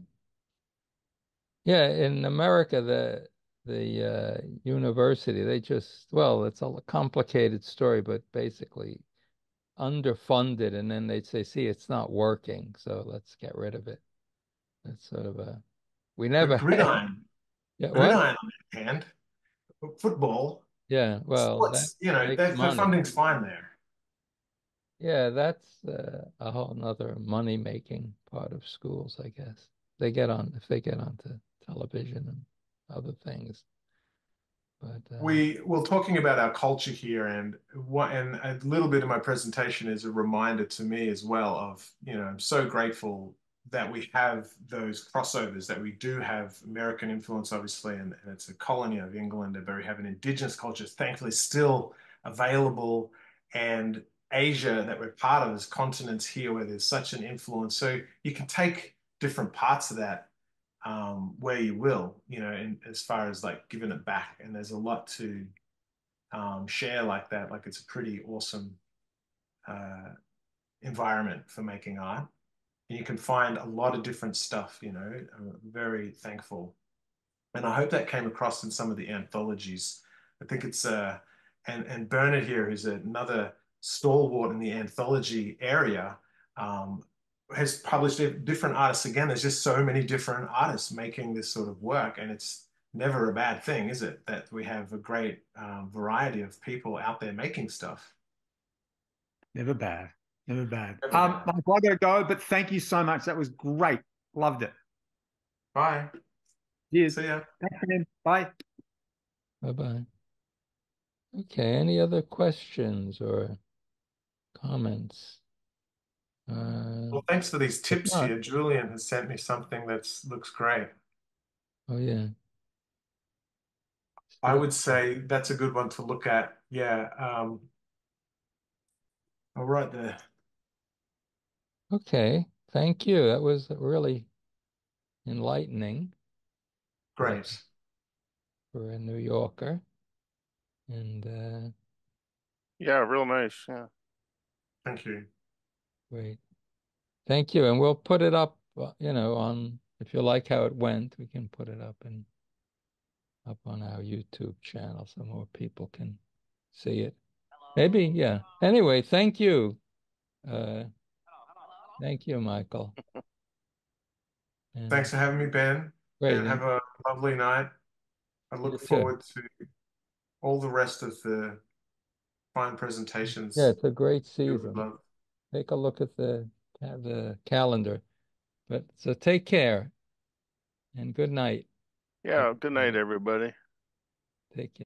Yeah, in America, the university, they just, well, it's a complicated story, but basically underfunded, and then they'd say, see, it's not working, so let's get rid of it. That's sort of we But never had, yeah, what? gridiron on the other hand, football, Yeah, well, that sports, makes the money. funding's fine there. Yeah, that's a whole nother money-making part of schools, I guess. They get on, if they get onto television and other things, but We're talking about our culture here, and a little bit of my presentation is a reminder to me as well of, I'm so grateful that we have those crossovers, that we do have American influence, obviously, and it's a colony of England, but we have an indigenous culture, thankfully, still available, and Asia that we're part of as continents here where there's such an influence. So you can take different parts of that where you will, as far as like giving it back. And there's a lot to share like that. Like it's a pretty awesome uh, environment for making art. And you can find a lot of different stuff, I'm very thankful. And I hope that came across in some of the anthologies. I think it's, and Bernard here, who's another stalwart in the anthology area, um, has published different artists. Again, there's just so many different artists making this sort of work, and it's never a bad thing, is it? That we have a great variety of people out there making stuff. never bad, never bad. Never bad. Mike, I gotta go, but thank you so much. That was great. Loved it. Bye. Cheers. See ya. Thanks, man. Bye. bye-bye. Okay, any other questions or comments? Well, thanks for these If tips not, here. Julian has sent me something that looks great. oh yeah, I still, would say that's a good one to look at. Yeah. I'll write there. okay. Thank you. That was really enlightening. Uh, Great. for a New Yorker. And Yeah, real nice. Yeah. Thank you. great. Thank you. And we'll put it up, on, if you like how it went, we can put it up on our YouTube channel so more people can see it. Maybe, yeah. Anyway, thank you. Thank you, Michael. And Thanks for having me, Ben. great. And have a lovely night. I look forward to all the rest of the fine presentations. Yeah, it's a great You would season. love. Take a look at the calendar. But so take care and good night. Yeah, good night, everybody. Take care.